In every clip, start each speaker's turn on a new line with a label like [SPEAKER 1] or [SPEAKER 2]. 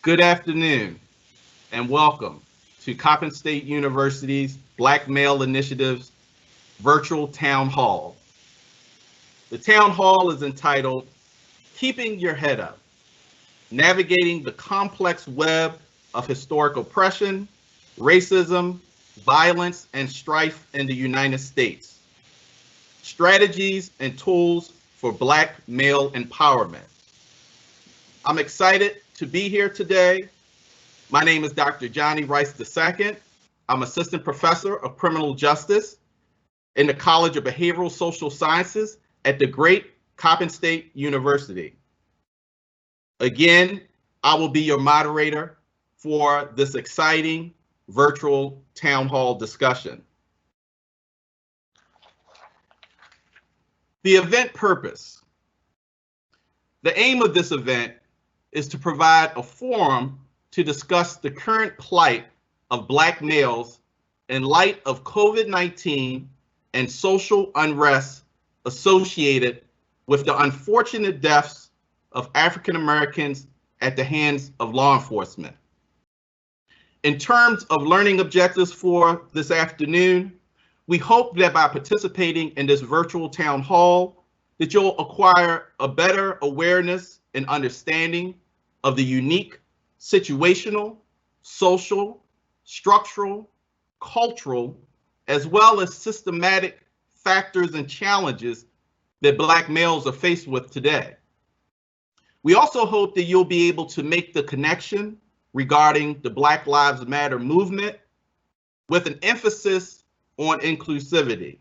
[SPEAKER 1] Good afternoon and welcome to Coppin State University's Black Male Initiative's virtual town hall. The town hall is entitled Keeping Your Head Up, Navigating the Complex Web of Historic Oppression, Racism, Violence, and Strife in the United States. Strategies and Tools for Black Male Empowerment. I'm excited to be here today. My name is Dr. Johnny Rice II. I'm Assistant Professor of Criminal Justice in the College of Behavioral Social Sciences at the great Coppin State University. Again, I will be your moderator for this exciting virtual town hall discussion. The event purpose. The aim of this event is to provide a forum to discuss the current plight of Black males in light of COVID-19 and social unrest associated with the unfortunate deaths of African Americans at the hands of law enforcement. In terms of learning objectives for this afternoon, we hope that by participating in this virtual town hall, that you'll acquire a better awareness and understanding of the unique situational, social, structural, cultural, as well as systematic factors and challenges that Black males are faced with today. We also hope that you'll be able to make the connection regarding the Black Lives Matter movement with an emphasis on inclusivity.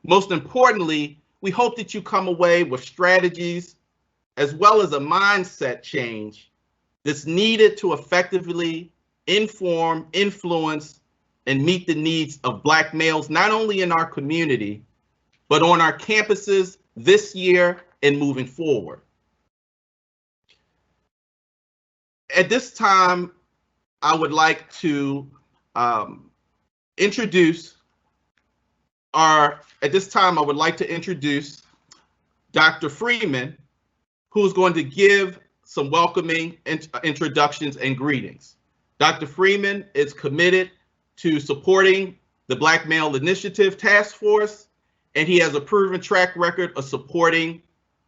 [SPEAKER 1] Most importantly, we hope that you come away with strategies as well as a mindset change that's needed to effectively inform, influence, and meet the needs of Black males, not only in our community, but on our campuses this year and moving forward. At this time, I would like to introduce Dr. Freeman, who's going to give some welcoming introductions and greetings. Dr. Freeman is committed to supporting the Black Male Initiative Taskforce, and he has a proven track record of supporting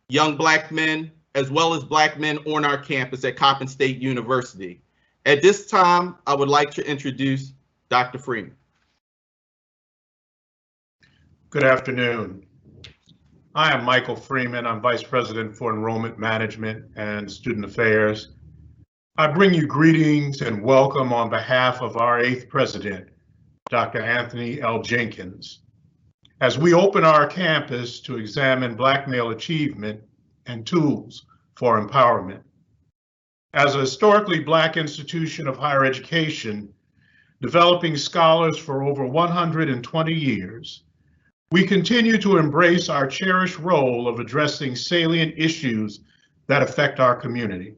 [SPEAKER 1] young Black men as well as Black men on our campus at Coppin State University. At this time, I would like to introduce Dr. Freeman.
[SPEAKER 2] Good afternoon. I am Michael Freeman. I'm Vice President for Enrollment Management and Student Affairs. I bring you greetings and welcome on behalf of our 8th President, Dr. Anthony L. Jenkins, as we open our campus to examine Black male achievement and tools for empowerment. As a historically Black institution of higher education, developing scholars for over 120 years, we continue to embrace our cherished role of addressing salient issues that affect our community.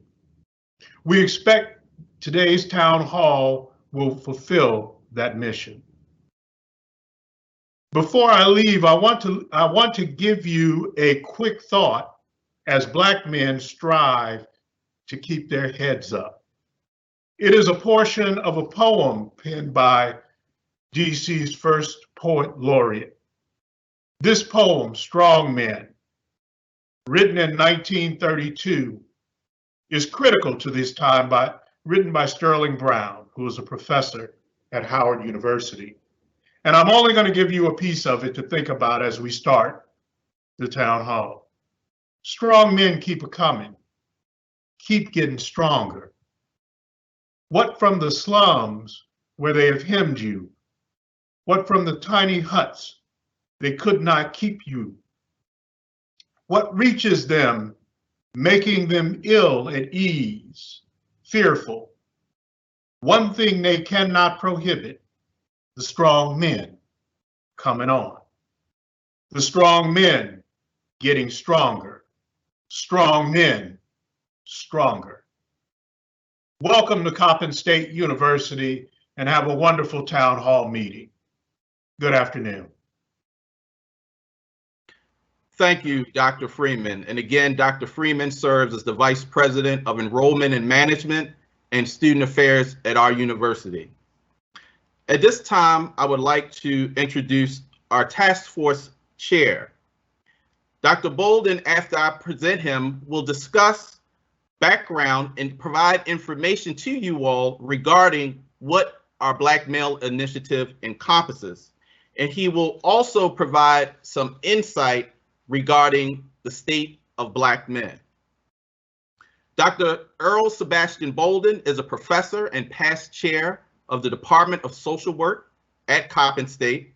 [SPEAKER 2] We expect today's town hall will fulfill that mission. Before I leave, I want to give you a quick thought as Black men strive to keep their heads up. It is a portion of a poem penned by DC's first poet laureate. This poem, Strong Men, written in 1932, is critical to this time, written by Sterling Brown, who was a professor at Howard University. And I'm only going to give you a piece of it to think about as we start the town hall. Strong men keep a-coming, keep getting stronger. What from the slums where they have hemmed you? What from the tiny huts they could not keep you? What reaches them, making them ill at ease, fearful? One thing they cannot prohibit, the strong men coming on. The strong men getting stronger. Strong men, stronger. Welcome to Coppin State University and have a wonderful town hall meeting. Good afternoon.
[SPEAKER 1] Thank you, Dr. Freeman. And again, Dr. Freeman serves as the Vice President of Enrollment and Management and Student Affairs at our university. At this time, I would like to introduce our task force chair. Dr. Bolden, after I present him, will discuss background and provide information to you all regarding what our Black Male Initiative encompasses. And he will also provide some insight regarding the state of Black men. Dr. Earl Sebastian Bolden is a professor and past chair of the Department of Social Work at Coppin State.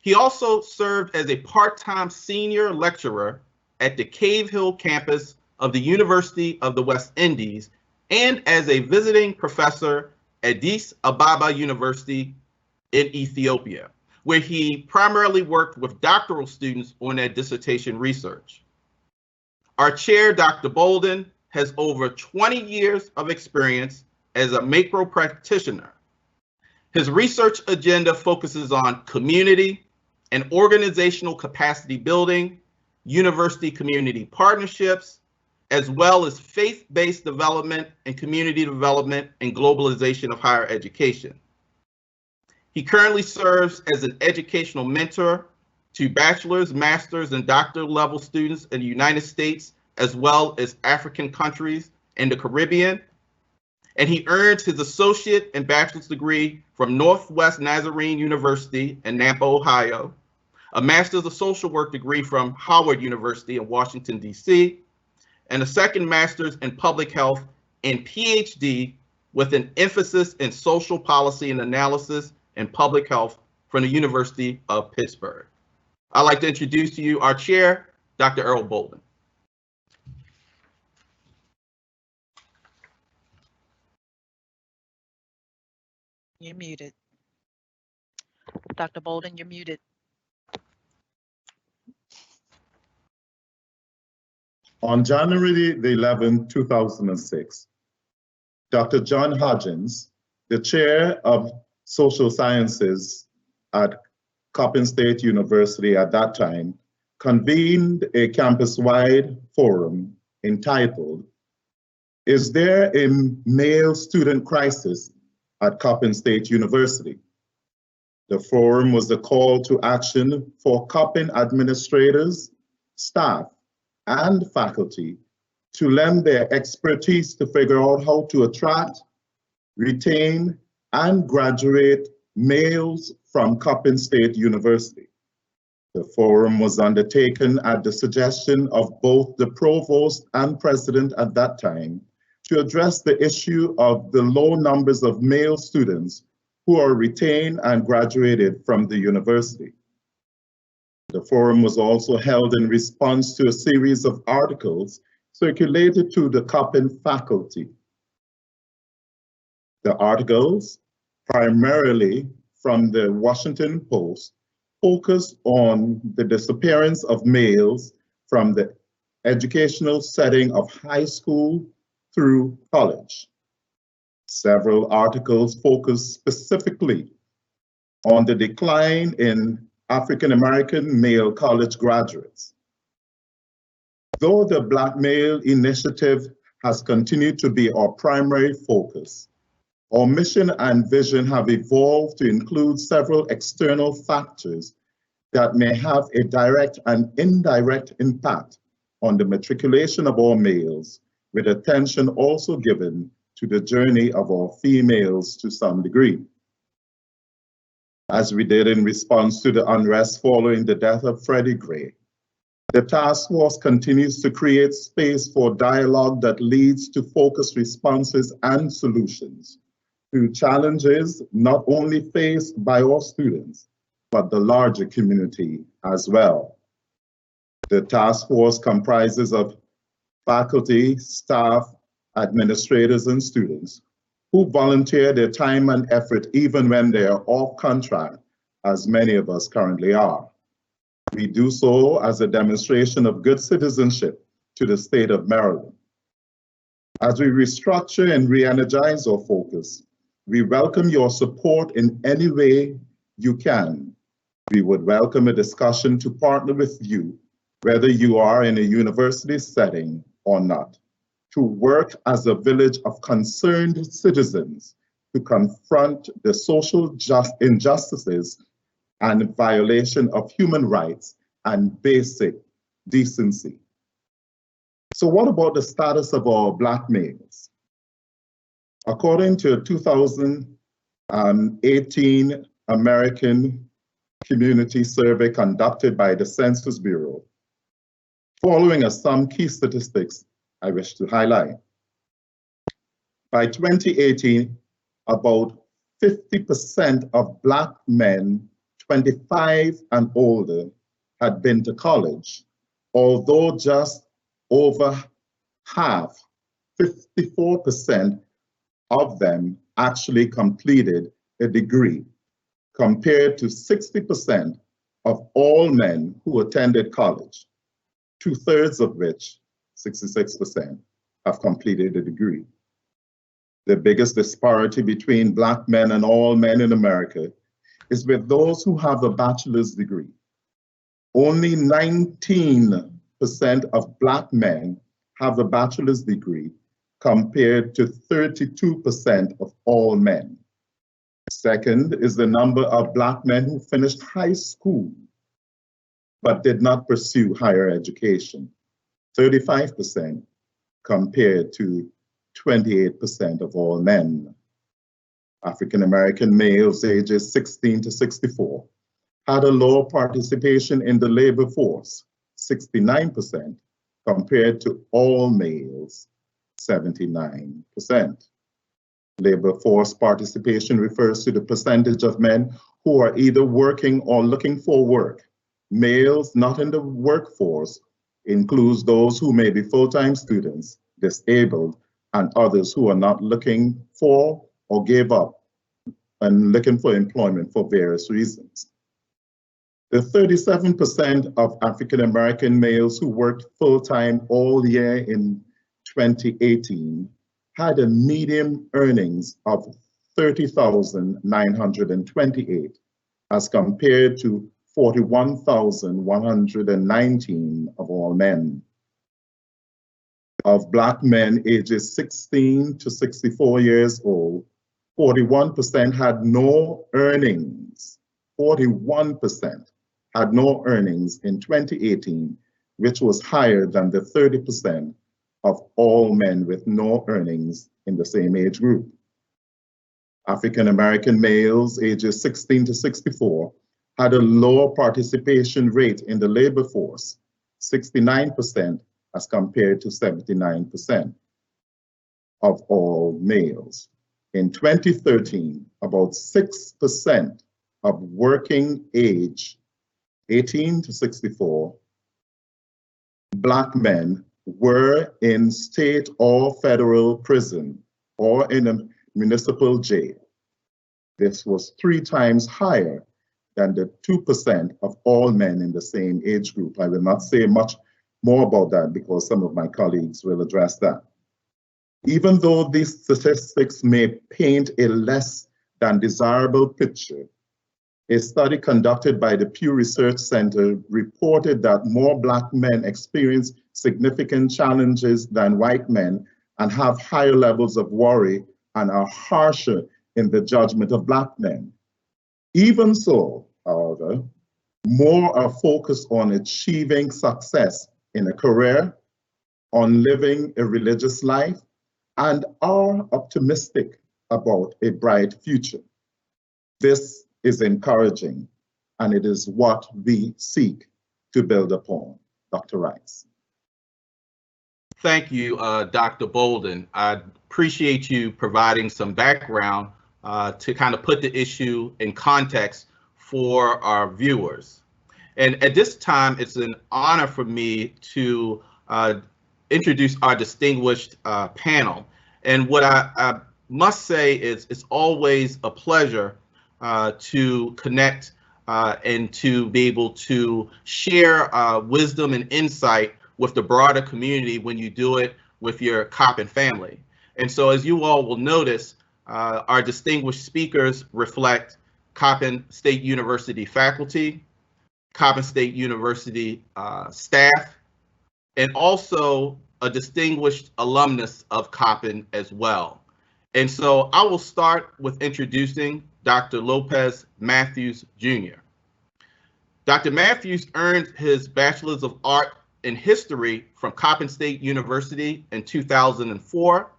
[SPEAKER 1] He also served as a part-time senior lecturer at the Cave Hill campus of the University of the West Indies and as a visiting professor at Addis Ababa University in Ethiopia, where he primarily worked with doctoral students on their dissertation research. Our chair, Dr. Bolden, has over 20 years of experience as a macro practitioner. His research agenda focuses on community and organizational capacity building, university community partnerships, as well as faith-based development and community development and globalization of higher education. He currently serves as an educational mentor to bachelor's, master's, and doctoral level students in the United States, as well as African countries and the Caribbean. And he earned his associate and bachelor's degree from Northwest Nazarene University in Nampa, Ohio, a master's of social work degree from Howard University in Washington, D.C., and a second master's in public health and PhD with an emphasis in social policy and analysis and public health from the University of Pittsburgh. I'd like to introduce to you our chair, Dr. Errol Bolden.
[SPEAKER 3] You're muted. Dr. Bolden, you're muted.
[SPEAKER 4] On January the 11th, 2006, Dr. John Hodgins, the chair of social sciences at Coppin State University at that time, convened a campus-wide forum entitled, "Is There a Male Student Crisis at Coppin State University?" The forum was a call to action for Coppin administrators, staff, and faculty to lend their expertise to figure out how to attract, retain, and graduate males from Coppin State University. The forum was undertaken at the suggestion of both the provost and president at that time to address the issue of the low numbers of male students who are retained and graduated from the university. The forum was also held in response to a series of articles circulated to the Coppin faculty. The articles, primarily from the Washington Post, focused on the disappearance of males from the educational setting of high school through college. Several articles focused specifically on the decline in African-American male college graduates. Though the Black Male Initiative has continued to be our primary focus, our mission and vision have evolved to include several external factors that may have a direct and indirect impact on the matriculation of our males, with attention also given to the journey of our females to some degree. As we did in response to the unrest following the death of Freddie Gray, the task force continues to create space for dialogue that leads to focused responses and solutions to challenges not only faced by our students, but the larger community as well. The task force comprises of faculty, staff, administrators, and students who volunteer their time and effort even when they are off contract, as many of us currently are. We do so as a demonstration of good citizenship to the state of Maryland. As we restructure and re-energize our focus, we welcome your support in any way you can. We would welcome a discussion to partner with you whether you are in a university setting or not, to work as a village of concerned citizens to confront the social injustices and violation of human rights and basic decency. So what about the status of our Black males? According to a 2018 American Community Survey conducted by the Census Bureau, following are some key statistics I wish to highlight. By 2018, about 50% of Black men 25 and older had been to college, although just over half, 54% of them actually completed a degree, compared to 60% of all men who attended college, 2/3 of which, 66%, have completed a degree. The biggest disparity between Black men and all men in America is with those who have a bachelor's degree. Only 19% of Black men have a bachelor's degree, compared to 32% of all men. Second is the number of Black men who finished high school but did not pursue higher education, 35% compared to 28% of all men. African American males ages 16 to 64 had a lower participation in the labor force, 69%, compared to all males, 79%. Labor force participation refers to the percentage of men who are either working or looking for work. Males not in the workforce includes those who may be full-time students, disabled, and others who are not looking for or gave up and looking for employment for various reasons. The 37% of African American males who worked full-time all year in 2018 had a median earnings of $30,928 as compared to $41,119 of all men. Of Black men ages 16 to 64 years old, 41% had no earnings. 41% had no earnings in 2018, which was higher than the 30% of all men with no earnings in the same age group. African American males ages 16 to 64 had a lower participation rate in the labor force, 69% as compared to 79% of all males. In 2013, about 6% of working age 18 to 64 Black men were in state or federal prison or in a municipal jail. This was 3 times higher than the 2% of all men in the same age group. I will not say much more about that because some of my colleagues will address that. Even though these statistics may paint a less than desirable picture, a study conducted by the Pew Research Center reported that more Black men experience significant challenges than white men and have higher levels of worry and are harsher in the judgment of Black men. Even so, however, more are focused on achieving success in a career, on living a religious life, and are optimistic about a bright future. This is encouraging, and it is what we seek to build upon. Dr. Rice.
[SPEAKER 1] Thank you, Dr. Bolden. I appreciate you providing some background to kind of put the issue in context for our viewers. And at this time, it's an honor for me to introduce our distinguished panel. And what I must say is it's always a pleasure to connect and to be able to share wisdom and insight with the broader community when you do it with your Coppin family. And so as you all will notice, our distinguished speakers reflect Coppin State University faculty, Coppin State University staff, and also a distinguished alumnus of Coppin as well. And so I will start with introducing Dr. Lopez Matthews Jr. Dr. Matthews earned his Bachelor's of Art in History from Coppin State University in 2004,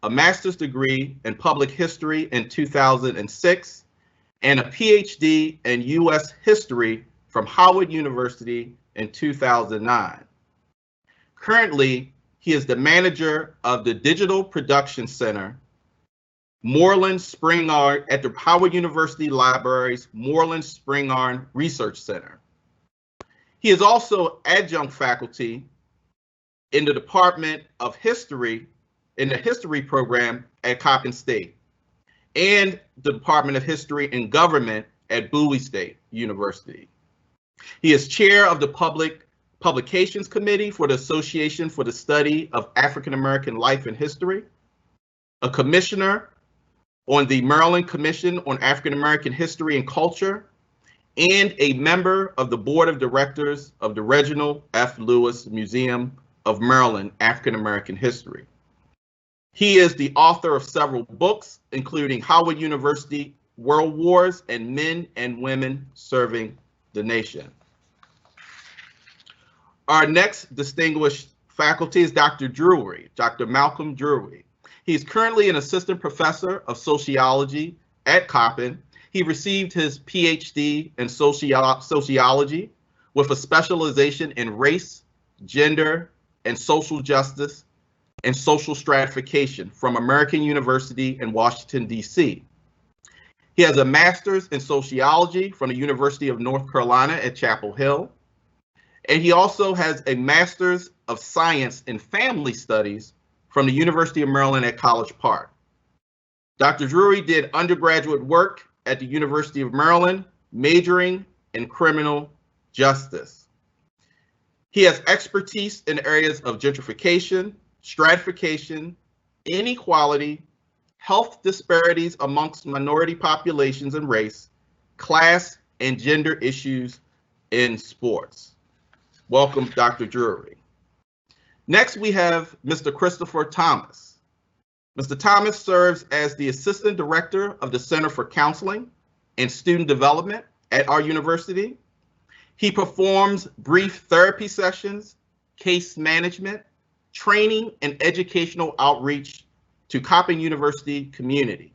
[SPEAKER 1] a master's degree in Public History in 2006, and a PhD in U.S. History from Howard University in 2009. Currently, he is the manager of the Digital Production Center, Moreland Spingarn at the Howard University Library's Moreland Spingarn Research Center. He is also adjunct faculty in the Department of History in the History program at Coppin State and the Department of History and Government at Bowie State University. He is chair of the Publications Committee for the Association for the Study of African American Life and History, a commissioner on the Maryland Commission on African American History and Culture, and a member of the Board of Directors of the Reginald F. Lewis Museum of Maryland African American History. He is the author of several books, including Howard University World Wars and Men and Women Serving the Nation. Our next distinguished faculty is Dr. Drewery, Dr. Malcolm Drewery. He's currently an assistant professor of sociology at Coppin. He received his PhD in sociology with a specialization in race, gender, and social justice and social stratification from American University in Washington, D.C. He has a master's in sociology from the University of North Carolina at Chapel Hill. And he also has a master's of science in family studies from the University of Maryland at College Park. Dr. Drewery did undergraduate work at the University of Maryland, majoring in criminal justice. He has expertise in areas of gentrification, stratification, inequality, health disparities amongst minority populations and race, class and gender issues in sports. Welcome, Dr. Drewery. Next, we have Mr. Christopher Thomas. Mr. Thomas serves as the Assistant Director of the Center for Counseling and Student Development at our university. He performs brief therapy sessions, case management, training, and educational outreach to Coppin University community.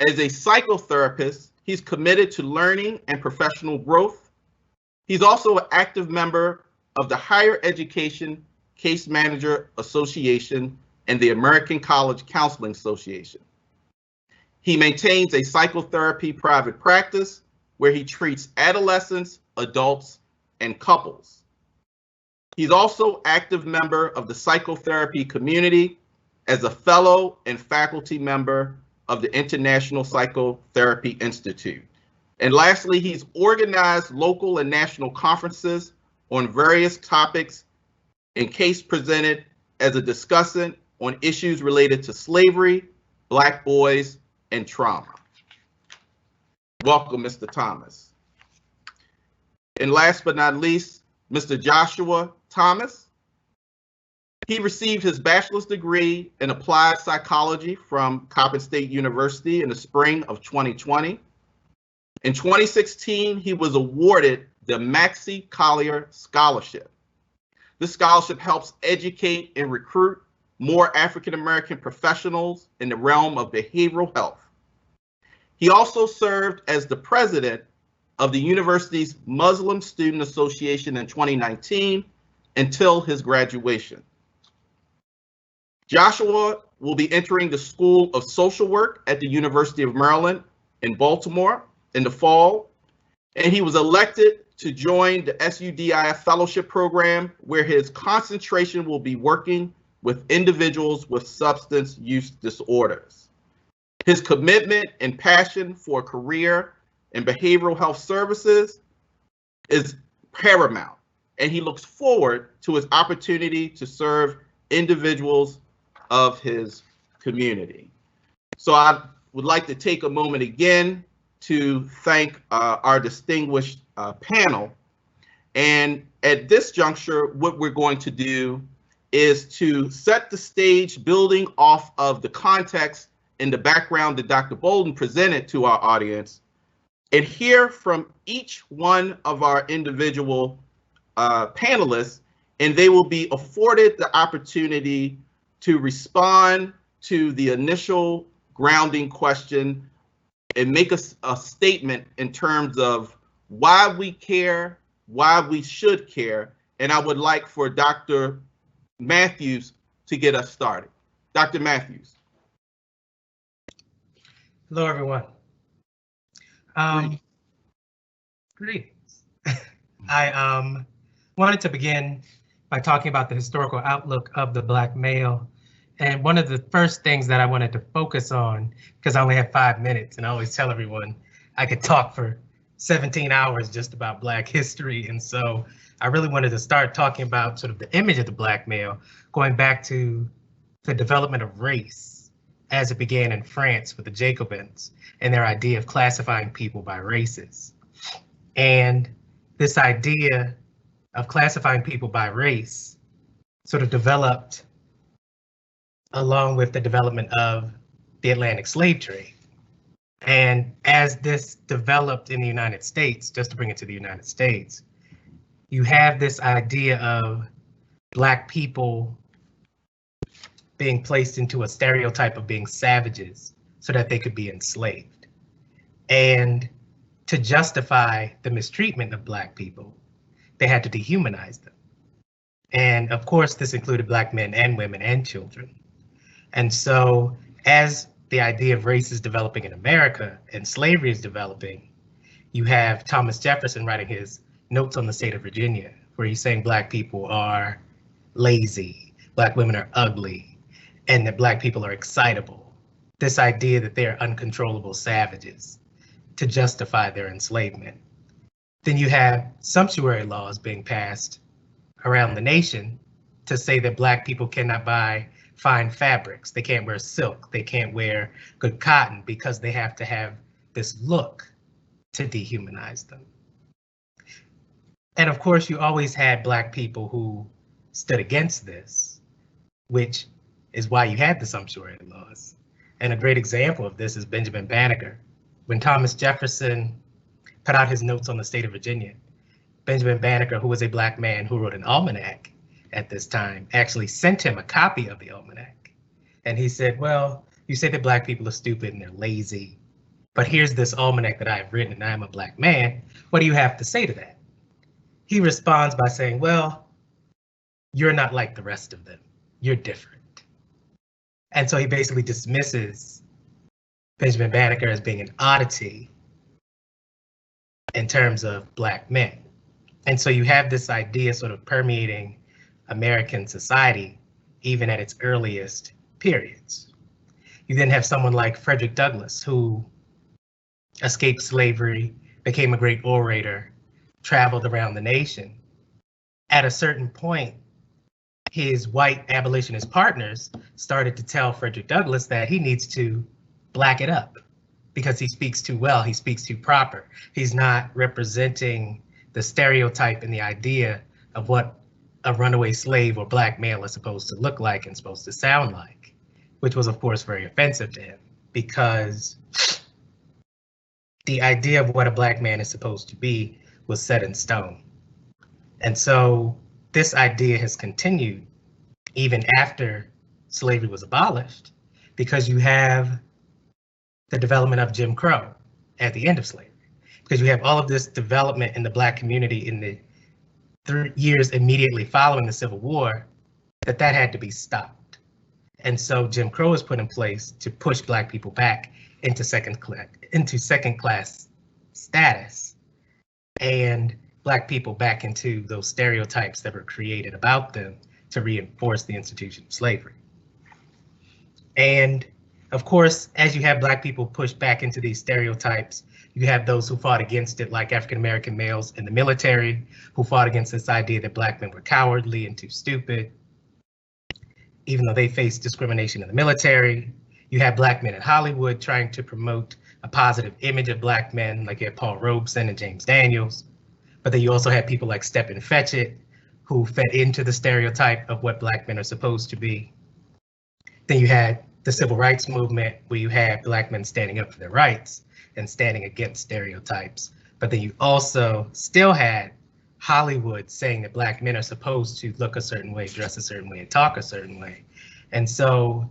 [SPEAKER 1] As a psychotherapist, he's committed to learning and professional growth. He's also an active member of the Higher Education Case Manager Association and the American College Counseling Association. He maintains a psychotherapy private practice where he treats adolescents, adults, and couples. He's also an active member of the psychotherapy community as a fellow and faculty member of the International Psychotherapy Institute. And lastly, he's organized local and national conferences on various topics and case presented as a discussant on issues related to slavery, Black boys, and trauma. Welcome, Mr. Thomas. And last but not least, Mr. Joshua Thomas. He received his bachelor's degree in applied psychology from Coppin State University in the spring of 2020. In 2016, he was awarded the Maxie Collier Scholarship. This scholarship helps educate and recruit more African-American professionals in the realm of behavioral health. He also served as the president of the university's Muslim Student Association in 2019 until his graduation. Joshua will be entering the School of Social Work at the University of Maryland in Baltimore in the fall, and he was elected to join the SUDIF Fellowship Program, where his concentration will be working with individuals with substance use disorders. His commitment and passion for a career in behavioral health services is paramount, and he looks forward to his opportunity to serve individuals of his community. So I would like to take a moment again to thank our distinguished panel. And at this juncture, what we're going to do is to set the stage building off of the context and the background that Dr. Bolden presented to our audience, and hear from each one of our individual panelists, and they will be afforded the opportunity to respond to the initial grounding question and make a statement in terms of why we care, why we should care. And I would like for Dr. Matthews to get us started. Dr. Matthews.
[SPEAKER 5] Hello, everyone. Greetings. I wanted to begin by talking about the historical outlook of the Black male. And one of the first things that I wanted to focus on, because I only have 5 minutes, and I always tell everyone I could talk for 17 hours just about Black history. And so I really wanted to start talking about sort of the image of the Black male, going back to the development of race as it began in France with the Jacobins and their idea of classifying people by races. And this idea of classifying people by race sort of developed along with the development of the Atlantic slave trade. And as this developed in the United States, just to bring it to the United States, you have this idea of Black people being placed into a stereotype of being savages so that they could be enslaved. And to justify the mistreatment of Black people, they had to dehumanize them. And of course, this included Black men and women and children. And so as the idea of race is developing in America and slavery is developing, you have Thomas Jefferson writing his Notes on the State of Virginia, where he's saying Black people are lazy, Black women are ugly, and that Black people are excitable. This idea that they're uncontrollable savages to justify their enslavement. Then you have sumptuary laws being passed around the nation to say that Black people cannot buy fine fabrics, they can't wear silk, they can't wear good cotton because they have to have this look to dehumanize them. And of course, you always had Black people who stood against this, which is why you had the sumptuary laws. And a great example of this is Benjamin Banneker. When Thomas Jefferson put out his Notes on the State of Virginia, Benjamin Banneker, who was a Black man who wrote an almanac at this time, actually sent him a copy of the almanac. And he said, well, you say that Black people are stupid and they're lazy, but here's this almanac that I've written and I'm a Black man. What do you have to say to that? He responds by saying, well, you're not like the rest of them. You're different. And so he basically dismisses Benjamin Banneker as being an oddity in terms of Black men. And so you have this idea sort of permeating American society, even at its earliest periods. You then have someone like Frederick Douglass, who escaped slavery, became a great orator, traveled around the nation. At a certain point, his white abolitionist partners started to tell Frederick Douglass that he needs to black it up because he speaks too well, he speaks too proper. He's not representing the stereotype and the idea of what a runaway slave or Black male is supposed to look like and supposed to sound like, which was of course very offensive to him because the idea of what a Black man is supposed to be was set in stone. And so this idea has continued even after slavery was abolished, because you have the development of Jim Crow at the end of slavery, because you have all of this development in the Black community in the 3 years immediately following the Civil War, that had to be stopped. And so Jim Crow was put in place to push Black people back into second class status, and Black people back into those stereotypes that were created about them to reinforce the institution of slavery. And of course, as you have Black people pushed back into these stereotypes, you have those who fought against it, like African-American males in the military, who fought against this idea that Black men were cowardly and too stupid, even though they faced discrimination in the military. You have Black men in Hollywood trying to promote a positive image of Black men, like you had Paul Robeson and James Daniels, But then you also had people like Stephen Fetchit, who fed into the stereotype of what Black men are supposed to be. Then you had the civil rights movement, where you had Black men standing up for their rights and standing against stereotypes. But then you also still had Hollywood saying that Black men are supposed to look a certain way, dress a certain way, and talk a certain way. And so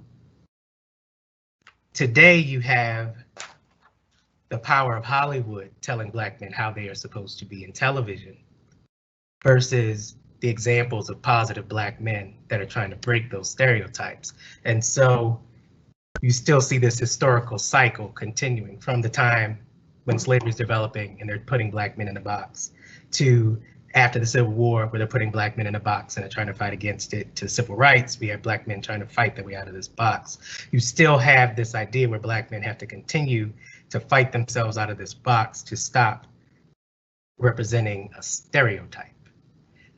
[SPEAKER 5] today you have the power of Hollywood telling Black men how they are supposed to be in television versus the examples of positive Black men that are trying to break those stereotypes. And so you still see this historical cycle continuing from the time when slavery is developing and they're putting Black men in a box, to after the Civil War, where they're putting Black men in a box and they're trying to fight against it, to civil rights, we have Black men trying to fight their way out of this box. You still have this idea where Black men have to continue to fight themselves out of this box to stop representing a stereotype.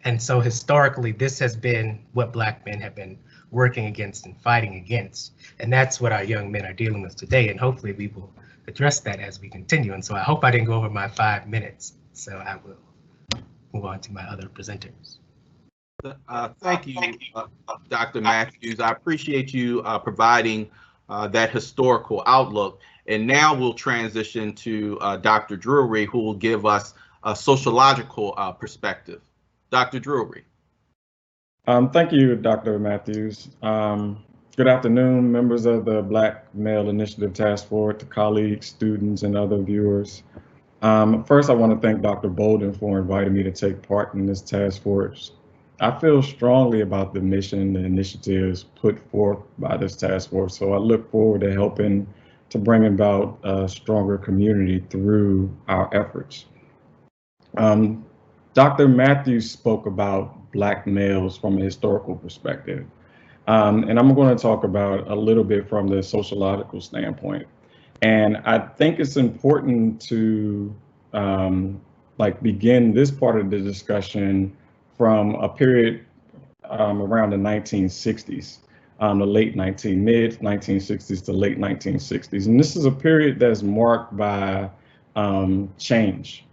[SPEAKER 5] And so historically, this has been what Black men have been working against and fighting against. And that's what our young men are dealing with today. And hopefully we will address that as we continue. And so I hope I didn't go over my 5 minutes. So I will move on to my other presenters.
[SPEAKER 1] Thank you, Dr. Matthews. I appreciate you providing that historical outlook. And now we'll transition to Dr. Drewery, who will give us a sociological perspective. Dr. Drewery.
[SPEAKER 6] Thank you, Dr. Matthews. Good afternoon, members of the Black Male Initiative Task Force, colleagues, students, and other viewers. First, I want to thank Dr. Bolden for inviting me to take part in this task force. I feel strongly about the mission and the initiatives put forth by this task force, so I look forward to helping to bring about a stronger community through our efforts. Dr. Matthews spoke about Black males from a historical perspective, and I'm going to talk about a little bit from the sociological standpoint. And I think it's important to begin this part of the discussion from a period around the 1960s, the mid 1960s to late 1960s. And this is a period that's marked by change,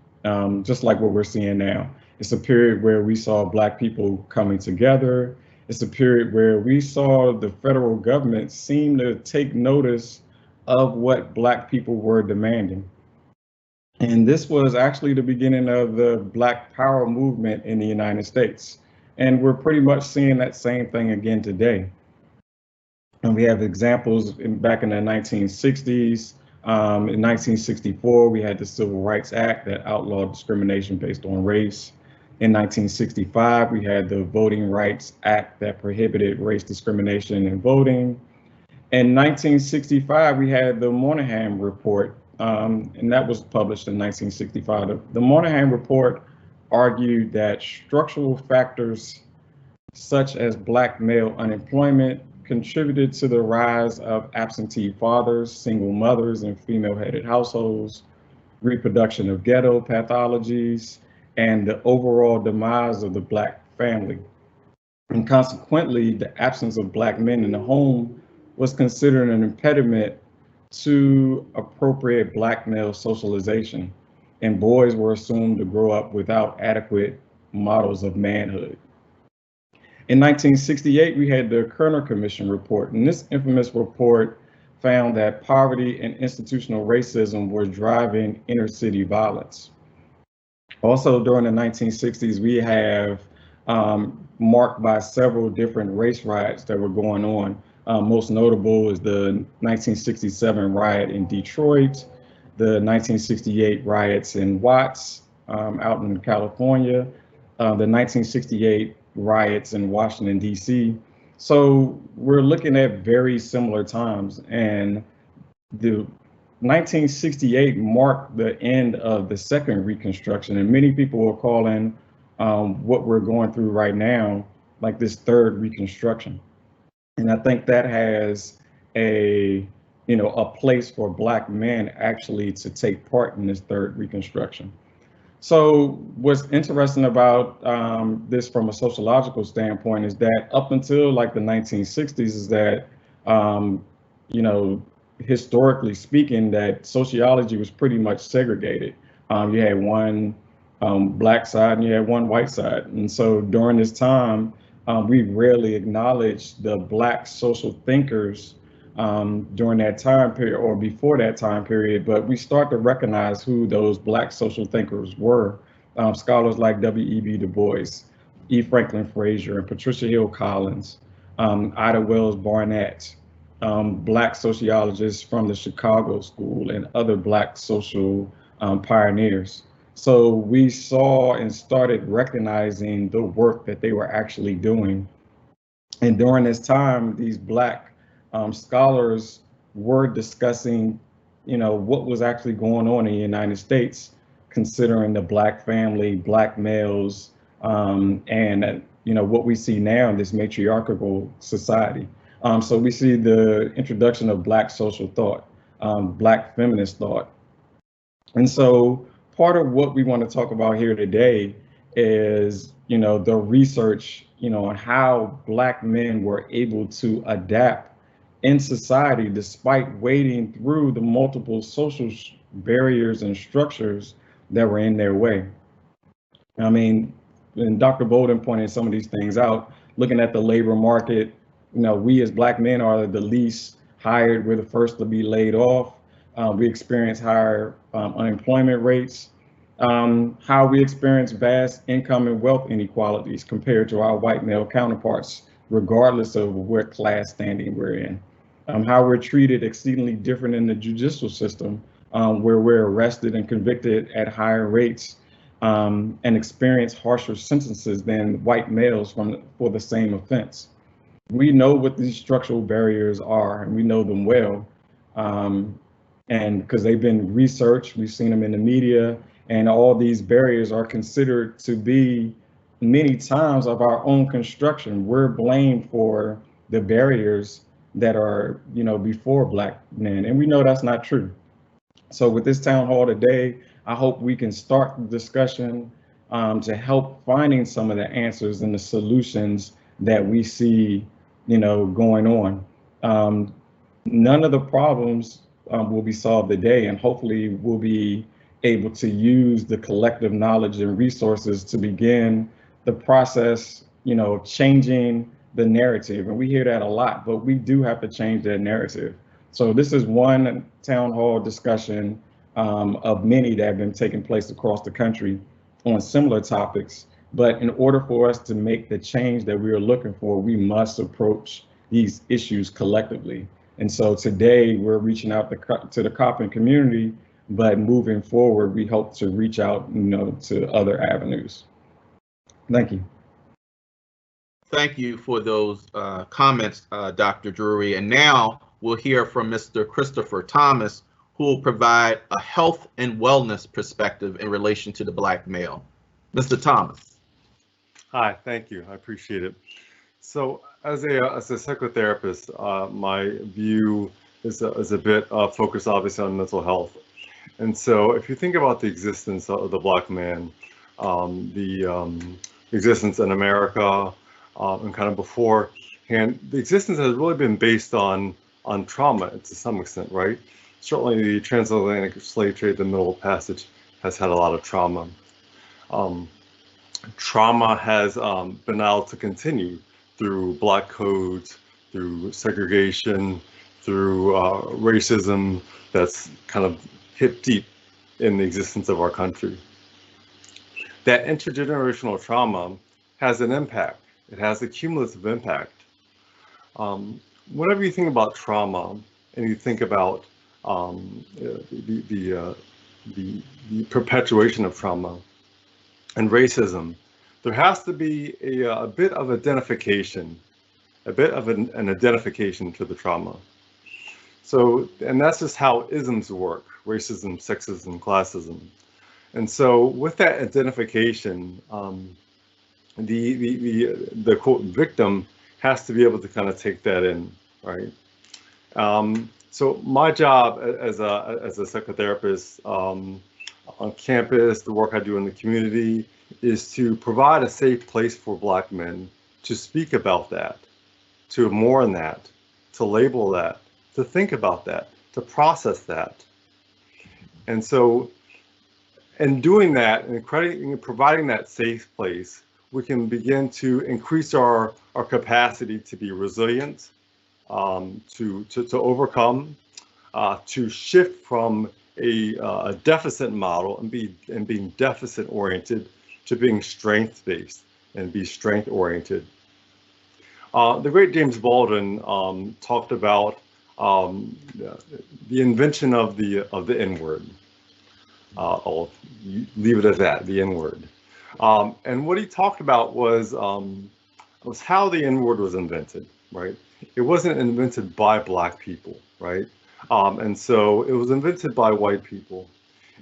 [SPEAKER 6] just like what we're seeing now. It's a period where we saw Black people coming together. It's a period where we saw the federal government seem to take notice of what Black people were demanding. And this was actually the beginning of the Black Power movement in the United States. And we're pretty much seeing that same thing again today. And we have examples back in the 1960s. In 1964, we had the Civil Rights Act that outlawed discrimination based on race. In 1965, we had the Voting Rights Act that prohibited race discrimination in voting. In 1965, we had the Moynihan Report, and that was published in 1965. The Moynihan Report argued that structural factors such as Black male unemployment contributed to the rise of absentee fathers, single mothers, and female-headed households, reproduction of ghetto pathologies, and the overall demise of the Black family. And consequently, the absence of Black men in the home was considered an impediment to appropriate Black male socialization, and boys were assumed to grow up without adequate models of manhood. In 1968, we had the Kerner Commission report, and this infamous report found that poverty and institutional racism were driving inner city violence. Also, during the 1960s, we have marked by several different race riots that were going on. Most notable is the 1967 riot in Detroit, the 1968 riots in Watts out in California, the 1968 riots in Washington, D.C. So we're looking at very similar times, and the 1968 marked the end of the second Reconstruction, and many people are calling what we're going through right now like this third Reconstruction. And I think that has a place for Black men actually to take part in this third Reconstruction. So what's interesting about this from a sociological standpoint is that up until like the 1960s is that, historically speaking, that sociology was pretty much segregated. You had one black side and you had one white side. And so during this time, we rarely acknowledged the black social thinkers during that time period or before that time period, but we start to recognize who those black social thinkers were. Scholars like W.E.B. Du Bois, E. Franklin Frazier, and Patricia Hill Collins, Ida Wells Barnett, black sociologists from the Chicago School, and other black social pioneers. So we saw and started recognizing the work that they were actually doing. And during this time, these black scholars were discussing, what was actually going on in the United States, considering the black family, black males, and what we see now in this matriarchal society. So we see the introduction of black social thought, black feminist thought. And so part of what we want to talk about here today is, the research, on how black men were able to adapt in society despite wading through the multiple social barriers and structures that were in their way. I mean, and Dr. Bolden pointed some of these things out, looking at the labor market, we as black men are the least hired, we're the first to be laid off. We experience higher unemployment rates, how we experience vast income and wealth inequalities compared to our white male counterparts, regardless of what class standing we're in. How we're treated exceedingly different in the judicial system, where we're arrested and convicted at higher rates and experience harsher sentences than white males for the same offense. We know what these structural barriers are, and we know them well. And because they've been researched, we've seen them in the media, and all these barriers are considered to be many times of our own construction. We're blamed for the barriers that are, before black men, and we know that's not true. So with this town hall today, I hope we can start the discussion to help finding some of the answers and the solutions that we see, going on. None of the problems will be solved today, and hopefully we'll be able to use the collective knowledge and resources to begin the process, of changing the narrative. And we hear that a lot, but we do have to change that narrative. So this is one town hall discussion of many that have been taking place across the country on similar topics. But in order for us to make the change that we are looking for, we must approach these issues collectively. And so today we're reaching out to the Coppin community, but moving forward, we hope to reach out, to other avenues. Thank you.
[SPEAKER 1] Thank you for those comments, Dr. Drewery. And now we'll hear from Mr. Christopher Thomas, who will provide a health and wellness perspective in relation to the black male. Mr. Thomas.
[SPEAKER 7] Hi, thank you. I appreciate it. So as a psychotherapist, my view is a bit focused obviously on mental health. And so if you think about the existence of the black man, the existence in America and kind of beforehand, the existence has really been based on trauma to some extent, right? Certainly the transatlantic slave trade, the Middle Passage, has had a lot of trauma. Trauma has been able to continue through black codes, through segregation, through racism that's kind of hip deep in the existence of our country. That intergenerational trauma has an impact. It has a cumulative impact. Whenever you think about trauma and you think about the perpetuation of trauma and racism, there has to be a bit of identification, an identification to the trauma. So, and that's just how isms work: racism, sexism, classism. And so with that identification, the quote victim has to be able to kind of take that in, right? So my job as a psychotherapist on campus, the work I do in the community, is to provide a safe place for black men to speak about that, to mourn that, to label that, to think about that, to process that. And so, And doing that and providing that safe place, we can begin to increase our capacity to be resilient, to overcome, to shift from a deficit model and being deficit oriented to being strength based and be strength oriented. The great James Bolden talked about the invention of the N-word. I'll leave it at that, the N-word. And what he talked about was how the N-word was invented, right? It wasn't invented by Black people, right? And so it was invented by white people.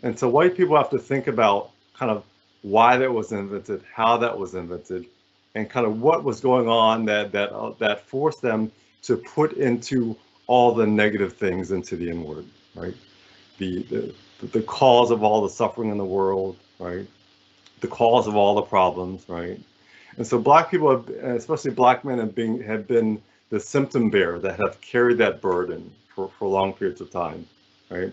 [SPEAKER 7] And so white people have to think about kind of why that was invented, how that was invented, and kind of what was going on that forced them to put into all the negative things into the N-word, right? The cause of all the suffering in the world, right? The cause of all the problems, right? And so Black people, especially Black men, have been the symptom bearer that have carried that burden for long periods of time, right?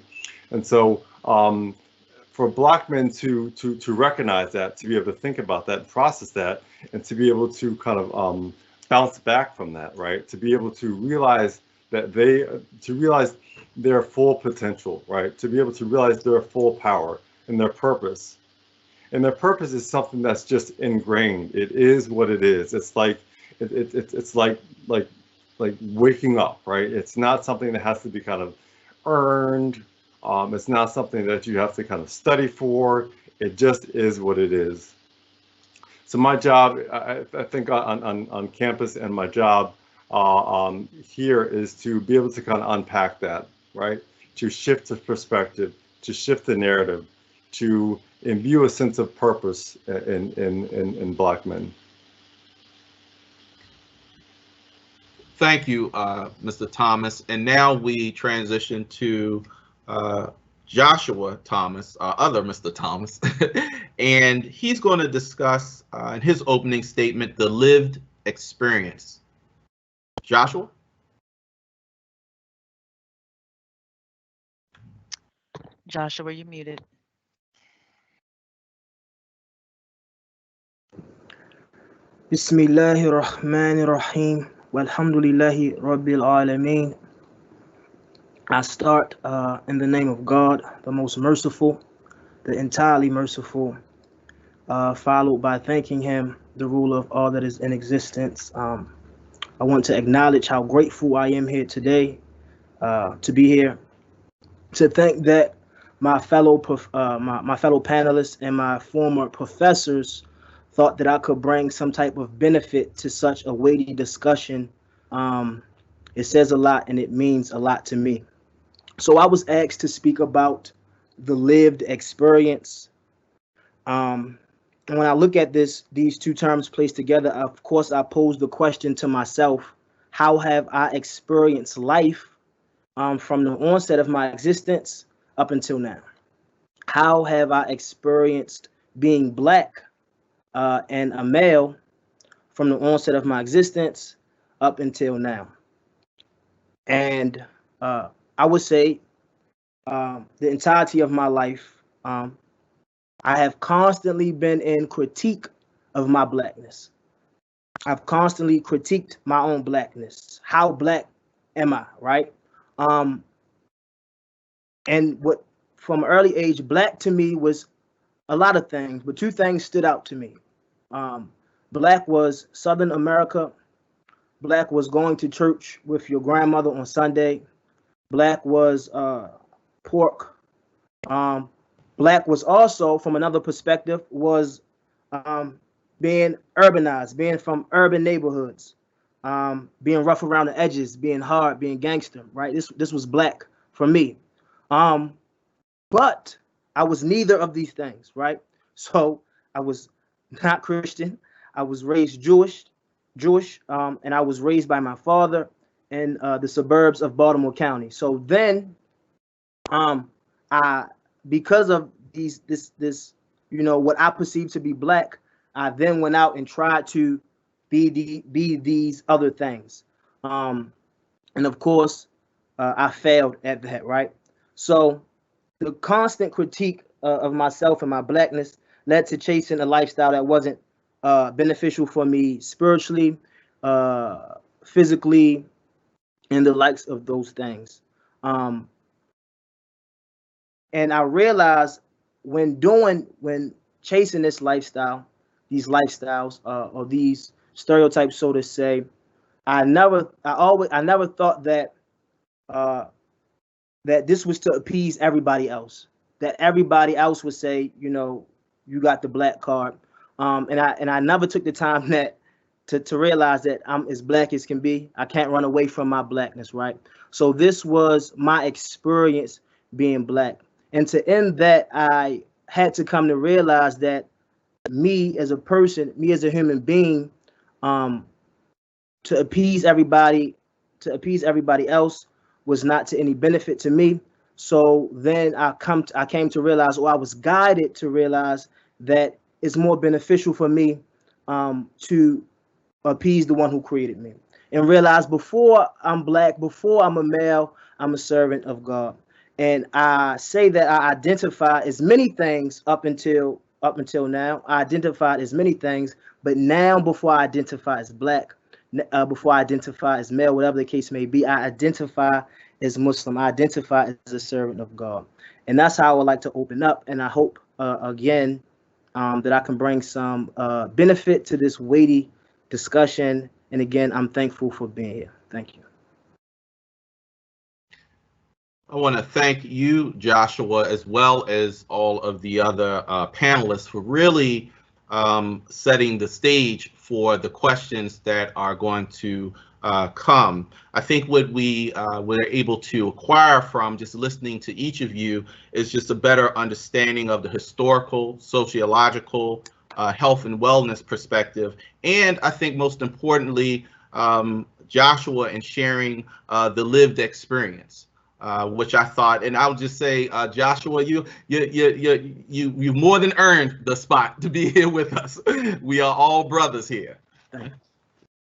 [SPEAKER 7] And so for Black men to recognize that, to be able to think about that and process that, and to be able to kind of bounce back from that, right? To be able to realize that realize their full potential, right? To be able to realize their full power and their purpose. And their purpose is something that's just ingrained. It is what it is. It's like it's like waking up, right? It's not something that has to be kind of earned. It's not something that you have to kind of study for. It just is what it is. So my job, I think on campus, and my job here is to be able to kind of unpack that, right? To shift the perspective, to shift the narrative, to imbue a sense of purpose in Black men.
[SPEAKER 1] Thank you, Mr. Thomas. And now we transition to Joshua Thomas, other Mr. Thomas, and he's going to discuss in his opening statement the lived experience. Joshua?
[SPEAKER 3] Joshua, you're muted.
[SPEAKER 8] Bismillahir Rahmanir Rahim. Walhamdulillahi Rabbil Alameen. I start in the name of God, the most merciful, the entirely merciful, followed by thanking him, the ruler of all that is in existence. I want to acknowledge how grateful I am here today to be here, to think that my fellow panelists and my former professors thought that I could bring some type of benefit to such a weighty discussion. It says a lot and it means a lot to me. So I was asked to speak about the lived experience. And when I look at these two terms placed together, of course, I pose the question to myself, how have I experienced life from the onset of my existence up until now? How have I experienced being Black and a male from the onset of my existence up until now? And I would say the entirety of my life, I have constantly been in critique of my Blackness. I've constantly critiqued my own Blackness. How Black am I, right? And what from an early age, Black to me was a lot of things, but two things stood out to me. Black was Southern America. Black was going to church with your grandmother on Sunday. Black was pork. Black was also, from another perspective, was being urbanized, being from urban neighborhoods, being rough around the edges, being hard, being gangster, right? This was Black for me. But I was neither of these things, right? So I was not Christian. I was raised Jewish, and I was raised by my father in the suburbs of Baltimore County. So then, because of this, what I perceived to be Black, I then went out and tried to be these other things, and of course, I failed at that, right? So the constant critique of myself and my blackness led to chasing a lifestyle that wasn't beneficial for me spiritually, physically, and the likes of those things. And I realized when chasing this lifestyle, these lifestyles, or these stereotypes, so to say, I never thought that that this was to appease everybody else. That everybody else would say, you know, you got the black card, and I never took the time to realize that I'm as black as can be. I can't run away from my blackness, right? So this was my experience being black, and to end that, I had to come to realize that me as a person, me as a human being, to appease everybody else was not to any benefit to me. So then I came to realize, or I was guided to realize, that it's more beneficial for me to appease the one who created me, and realize before I'm black, before I'm a male, I'm a servant of God. And I say that I identify as many things up until now. I identified as many things, but now, before I identify as black, before I identify as male, whatever the case may be, I identify as Muslim. I identify as a servant of God. And that's how I would like to open up. And I hope, again, that I can bring some benefit to this weighty discussion. And again, I'm thankful for being here. Thank you.
[SPEAKER 1] I want to thank you, Joshua, as well as all of the other panelists for really setting the stage for the questions that are going to come. I think what we were able to acquire from just listening to each of you is just a better understanding of the historical, sociological, health and wellness perspective. And I think most importantly, Joshua and sharing the lived experience. Which I thought, and I'll just say, Joshua, you more than earned the spot to be here with us. We are all brothers here.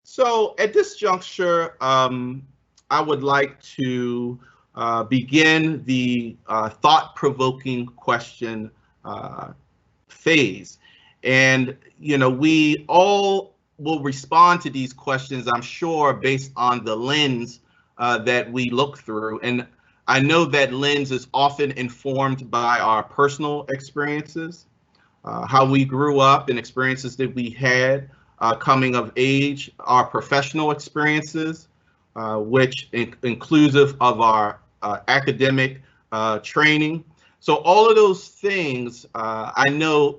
[SPEAKER 1] So at this juncture, I would like to begin the thought-provoking question phase. And, you know, we all will respond to these questions, I'm sure, based on the lens that we look through. And I know that lens is often informed by our personal experiences, how we grew up and experiences that we had coming of age, our professional experiences, which inclusive of our academic training. So all of those things I know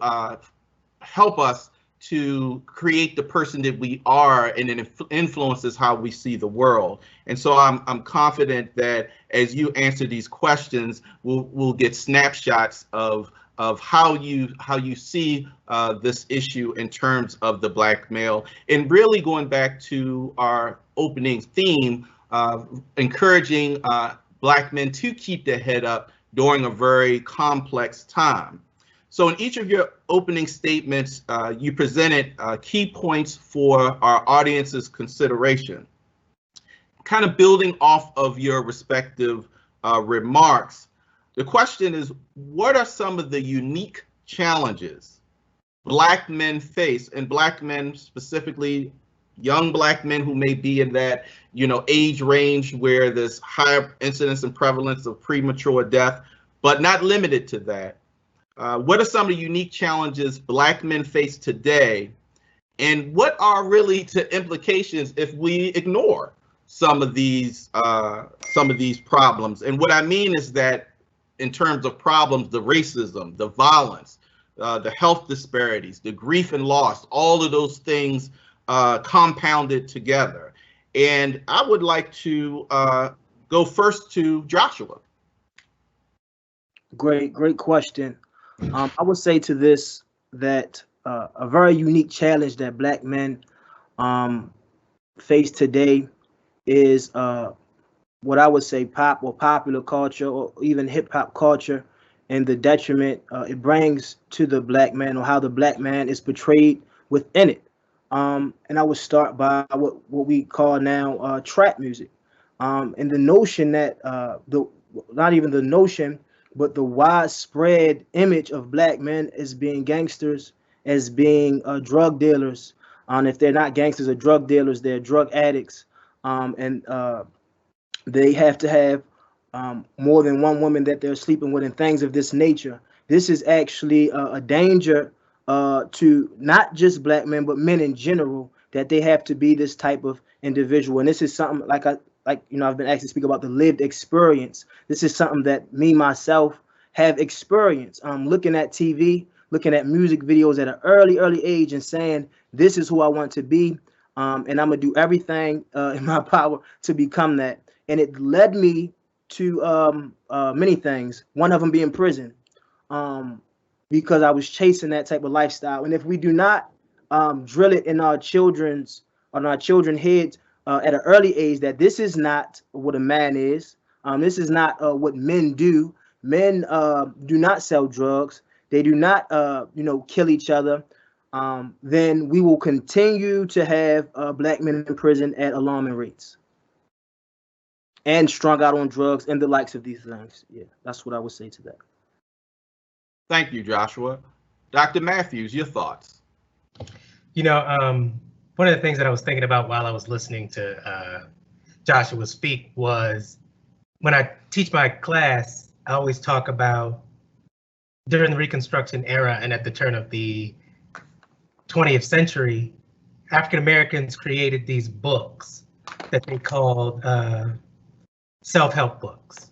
[SPEAKER 1] help us to create the person that we are, and it influences how we see the world. And so I'm confident that as you answer these questions, we'll get snapshots of how you see this issue in terms of the black male. And really going back to our opening theme, encouraging black men to keep their head up during a very complex time. So in each of your opening statements, you presented key points for our audience's consideration. Kind of building off of your respective remarks, the question is, what are some of the unique challenges black men face, and black men specifically, young black men who may be in that, you know, age range where there's higher incidence and prevalence of premature death, but not limited to that. What are some of the unique challenges black men face today, and what are really the implications if we ignore some of these problems? And what I mean is that in terms of problems, the racism, the violence, the health disparities, the grief and loss, all of those things compounded together. And I would like to go first to Joshua.
[SPEAKER 8] Great question. I would say to this that a very unique challenge that black men face today is what I would say pop or popular culture, or even hip hop culture, and the detriment it brings to the black man, or how the black man is portrayed within it. And I would start by what we call now trap music, and the notion that not even the notion, but the widespread image of black men as being gangsters, as being drug dealers. If they're not gangsters or drug dealers, they're drug addicts, and they have to have more than one woman that they're sleeping with and things of this nature. This is actually a danger to not just black men, but men in general, that they have to be this type of individual. And this is something like I've been asked to speak about the lived experience. This is something that me, myself, have experienced. Looking at TV, looking at music videos at an early age and saying, this is who I want to be. And I'm gonna do everything in my power to become that. And it led me to many things. One of them being prison, because I was chasing that type of lifestyle. And if we do not drill it in our children's heads at an early age that this is not what a man is, this is not what men do. Men do not sell drugs. They do not kill each other. Then we will continue to have black men in prison at alarming rates and strung out on drugs and the likes of these things. Yeah, that's what I would say to that.
[SPEAKER 1] Thank you, Joshua. Dr. Matthews, your thoughts?
[SPEAKER 5] One of the things that I was thinking about while I was listening to Joshua speak was when I teach my class, I always talk about during the Reconstruction era and at the turn of the 20th century, African Americans created these books that they called self-help books.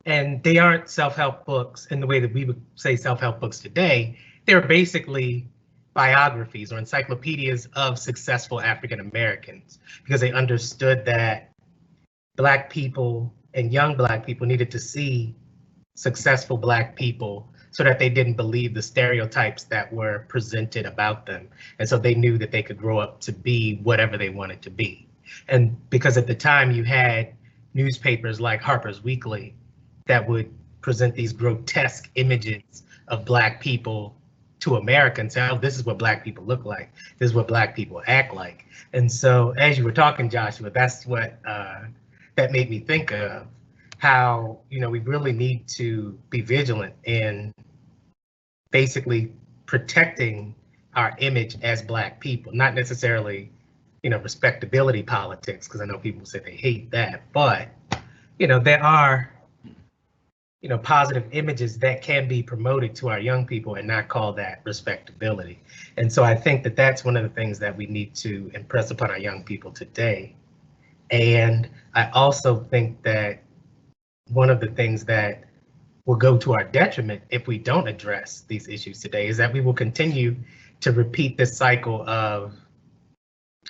[SPEAKER 5] And they aren't self-help books in the way that we would say self-help books today. They're basically biographies or encyclopedias of successful African Americans, because they understood that Black people and young Black people needed to see successful Black people so that they didn't believe the stereotypes that were presented about them. And so they knew that they could grow up to be whatever they wanted to be. And because at the time you had newspapers like Harper's Weekly that would present these grotesque images of Black people to Americans, how this is what Black people look like, this is what Black people act like. And so as you were talking, Joshua, that's what that made me think of, how we really need to be vigilant in basically protecting our image as Black people, not necessarily respectability politics, because I know people say they hate that, but there are positive images that can be promoted to our young people and not call that respectability. And so I think that that's one of the things that we need to impress upon our young people today. And I also think that one of the things that will go to our detriment if we don't address these issues today is that we will continue to repeat this cycle of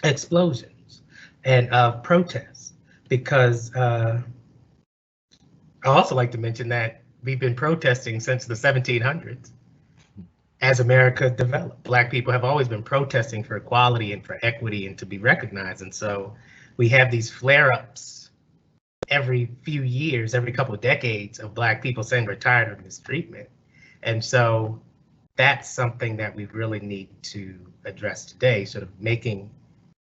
[SPEAKER 5] explosions and of protests, because I also like to mention that we've been protesting since the 1700s as America developed. Black people have always been protesting for equality and for equity and to be recognized. And so we have these flare-ups every few years, every couple of decades, of Black people saying we're tired of mistreatment. And so that's something that we really need to address today, sort of making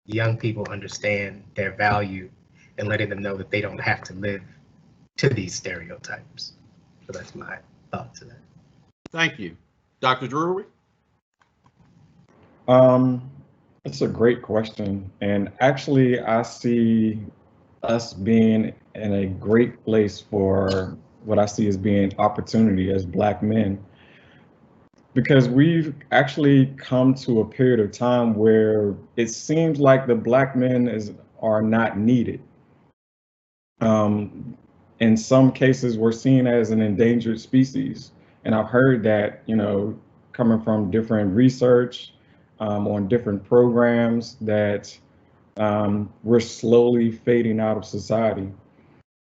[SPEAKER 5] young people understand their value and letting them know that they don't have to live to these stereotypes. So that's my thought to that.
[SPEAKER 1] Thank you. Dr. Drewery?
[SPEAKER 6] It's a great question. And actually, I see us being in a great place for what I see as being opportunity as Black men, because we've actually come to a period of time where it seems like the Black men are not needed. In some cases, we're seen as an endangered species. And I've heard that, coming from different research on different programs, that we're slowly fading out of society.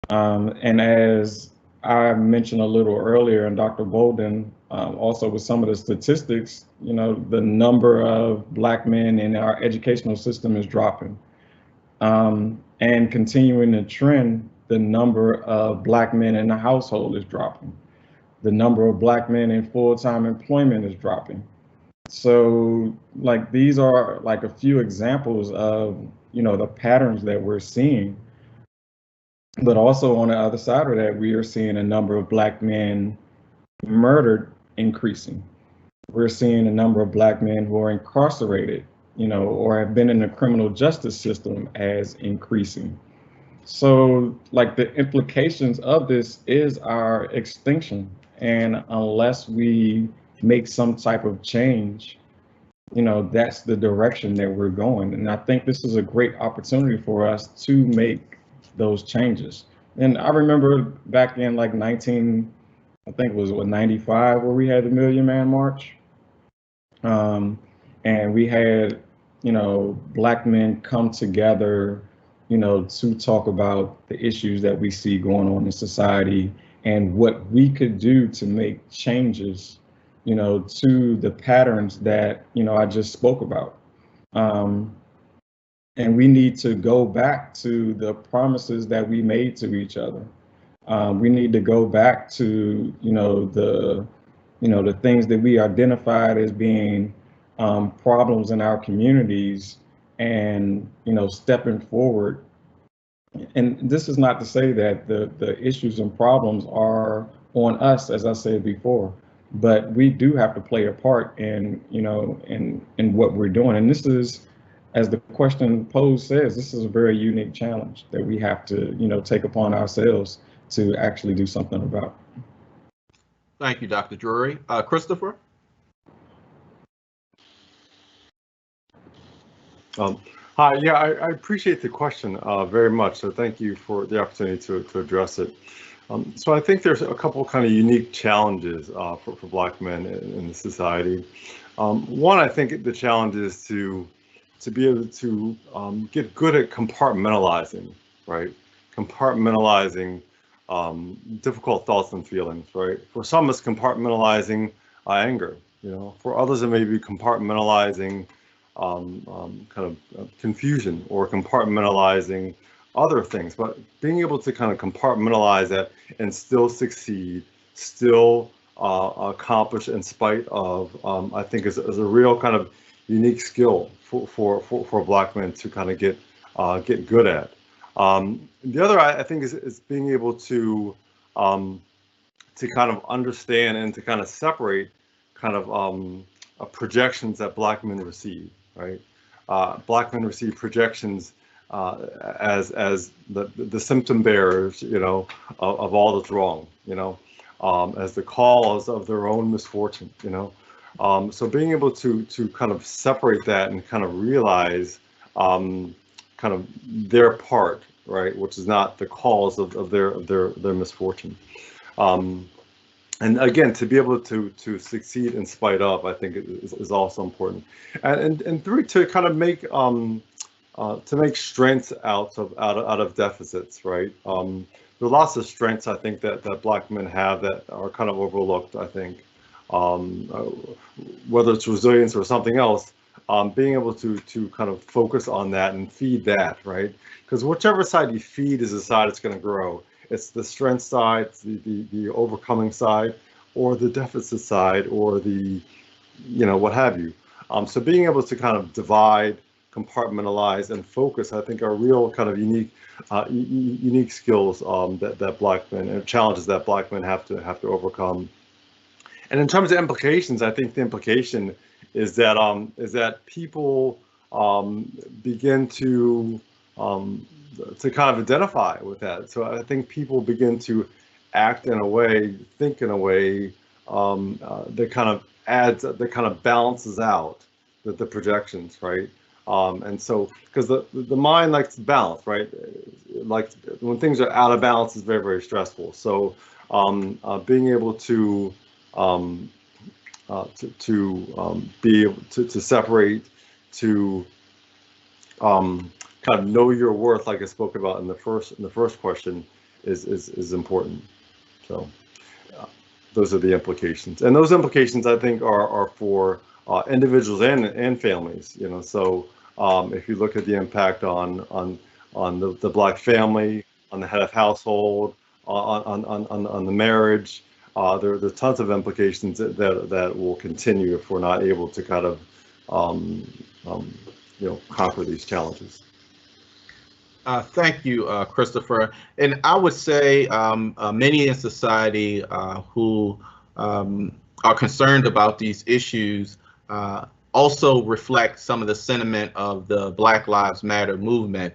[SPEAKER 6] And as I mentioned a little earlier, and Dr. Bolden, also with some of the statistics, the number of Black men in our educational system is dropping. And continuing the trend, the number of Black men in the household is dropping. The number of Black men in full-time employment is dropping. So these are a few examples of, the patterns that we're seeing. But also on the other side of that, we are seeing a number of Black men murdered increasing. We're seeing a number of Black men who are incarcerated, or have been in the criminal justice system as increasing. So, like, the implications of this is our extinction. And unless we make some type of change, that's the direction that we're going. And I think this is a great opportunity for us to make those changes. And I remember back in like I think it was 95, where we had the Million Man March. And we had, Black men come together, to talk about the issues that we see going on in society and what we could do to make changes, to the patterns that, I just spoke about. And we need to go back to the promises that we made to each other. We need to go back to, the things that we identified as being problems in our communities, and, stepping forward. And this is not to say that the issues and problems are on us, as I said before, but we do have to play a part in, in what we're doing. And this is, as the question posed says, this is a very unique challenge that we have to, take upon ourselves to actually do something about.
[SPEAKER 1] Thank you, Dr. Drewery. Christopher?
[SPEAKER 7] Hi, yeah, I appreciate the question very much. So thank you for the opportunity to address it. So I think there's a couple kind of unique challenges for Black men in the society. One, I think the challenge is to be able to get good at compartmentalizing, right? Compartmentalizing difficult thoughts and feelings, right? For some, it's compartmentalizing anger. For others, it may be compartmentalizing kind of confusion, or compartmentalizing other things. But being able to kind of compartmentalize that and still succeed, still accomplish in spite of, I think is a real kind of unique skill for Black men to kind of get good at. The other, I think, is being able to kind of understand and to kind of separate kind of projections that Black men receive, right? Black men receive projections as the symptom bearers, of all that's wrong, as the cause of their own misfortune, So being able to kind of separate that and kind of realize kind of their part, right, which is not the cause of their misfortune. And again, to be able to succeed in spite of, I think is also important. And three, to kind of make strengths out of deficits, right? There are lots of strengths, I think, that Black men have that are kind of overlooked, I think. Whether it's resilience or something else, being able to kind of focus on that and feed that, right? Because whichever side you feed is the side it's going to grow. It's the strength side, the overcoming side, or the deficit side, or the, what have you. So being able to kind of divide, compartmentalize, and focus, I think, are real kind of unique skills that Black men, and challenges that Black men have to overcome. And in terms of implications, I think the implication is that people begin to kind of identify with that. So I think people begin to act in a way, think in a way that kind of balances out the projections, right? And so, because the mind likes balance, right? Like when things are out of balance is very, very stressful. So being able to be able to separate, to kind of know your worth, like I spoke about in the first question, is important. So those are the implications, and those implications, I think, are for individuals and families. So if you look at the impact on the Black family, on the head of household, on the marriage, there are tons of implications that will continue if we're not able to kind of, conquer these challenges.
[SPEAKER 1] Thank you, Christopher. And I would say many in society who are concerned about these issues also reflect some of the sentiment of the Black Lives Matter movement.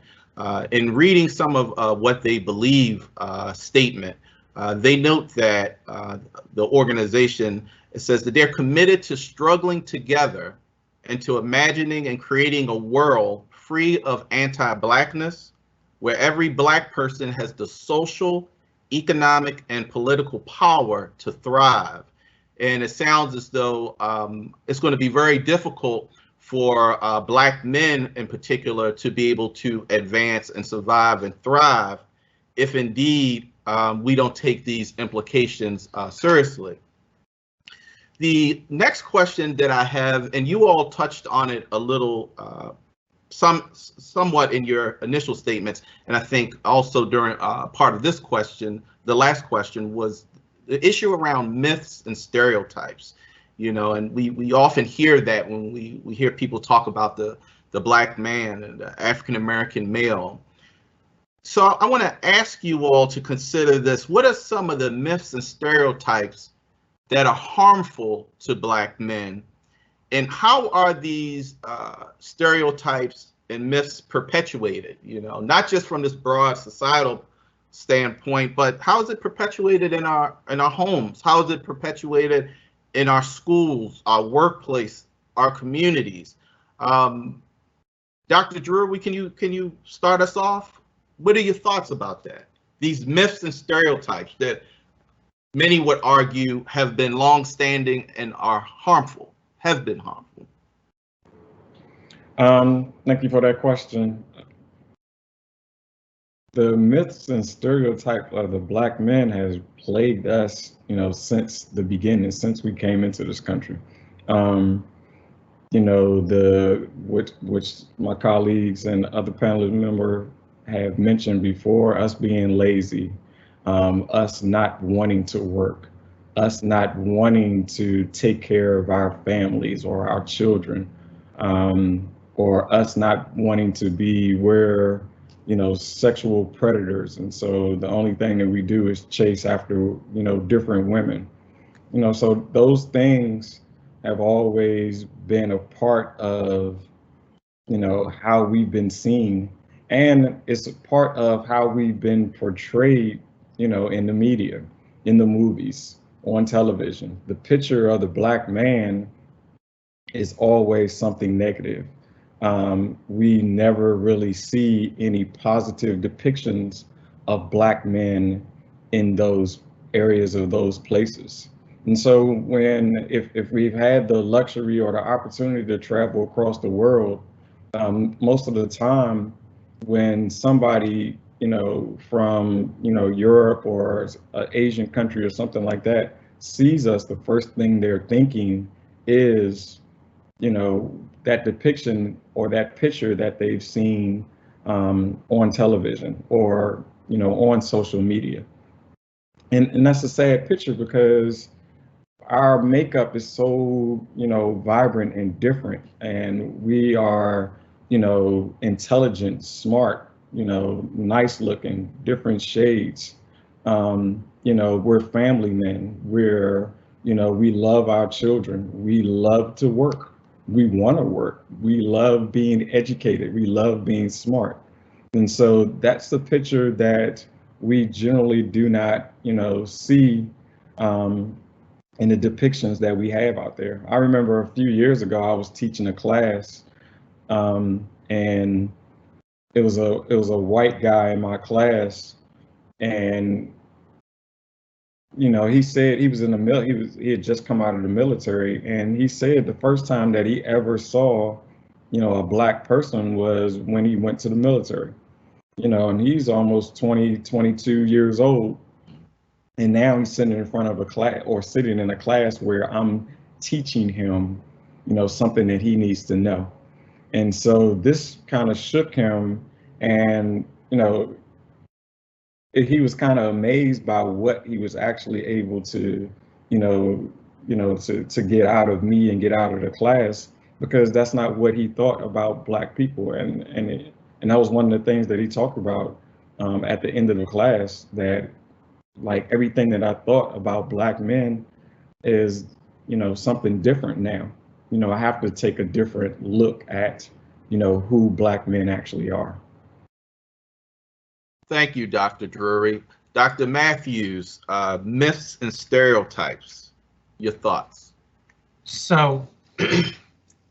[SPEAKER 1] In reading some of what they believe statement, they note that the organization, it says that they're committed to struggling together and to imagining and creating a world free of anti-Blackness, where every Black person has the social, economic, and political power to thrive. And it sounds as though it's going to be very difficult for Black men in particular to be able to advance and survive and thrive if indeed we don't take these implications seriously. The next question that I have, and you all touched on it a little, somewhat in your initial statements, and I think also during part of this question, the last question, was the issue around myths and stereotypes. You know, and we often hear that when we hear people talk about the Black man and the African American male. So I want to ask you all to consider this. What are some of the myths and stereotypes that are harmful to Black men? And how are these stereotypes and myths perpetuated? You know, not just from this broad societal standpoint, but how is it perpetuated in our homes? How is it perpetuated in our schools, our workplace, our communities? Dr. Drewery, can you start us off? What are your thoughts about that? These myths and stereotypes that many would argue have been long-standing and are harmful, have been harmful.
[SPEAKER 6] Thank you for that question. The myths and stereotypes of the Black men has plagued us, you know, since the beginning, since we came into this country. You know, which my colleagues and other panelist members have mentioned before, us being lazy, us not wanting to work, us not wanting to take care of our families or our children, or us not wanting to be where, you know, sexual predators. And so the only thing that we do is chase after, you know, different women. You know, so those things have always been a part of, you know, how we've been seen. And it's a part of how we've been portrayed, you know, in the media, in the movies, on television. The picture of the Black man is always something negative. We never really see any positive depictions of Black men in those areas of those places. And so if we've had the luxury or the opportunity to travel across the world, most of the time when somebody, you know, from, you know, Europe or an Asian country or something like that sees us, the first thing they're thinking is, you know, that depiction or that picture that they've seen on television or, you know, on social media. And that's a sad picture because our makeup is so, you know, vibrant and different, and we are, you know, intelligent, smart, you know, nice looking, different shades. You know, we're family men. We're, you know, we love our children. We love to work. We want to work. We love being educated. We love being smart. And so that's the picture that we generally do not, you know, see in the depictions that we have out there. I remember a few years ago, I was teaching a class, and it was a white guy in my class, and you know, he said he was in the he had just come out of the military, and he said the first time that he ever saw, you know, a Black person was when he went to the military. You know, and he's almost 22 years old. And now he's sitting in front of a class or sitting in a class where I'm teaching him, you know, something that he needs to know. And so this kind of shook him, and, you know, he was kind of amazed by what he was actually able to, to get out of me and get out of the class, because that's not what he thought about Black people. And And that was one of the things that he talked about at the end of the class, that like everything that I thought about Black men is, you know, something different now. You know, I have to take a different look at, you know, who Black men actually are.
[SPEAKER 1] Thank you, Dr. Drewery. Dr. Matthews, myths and stereotypes, your thoughts?
[SPEAKER 5] So,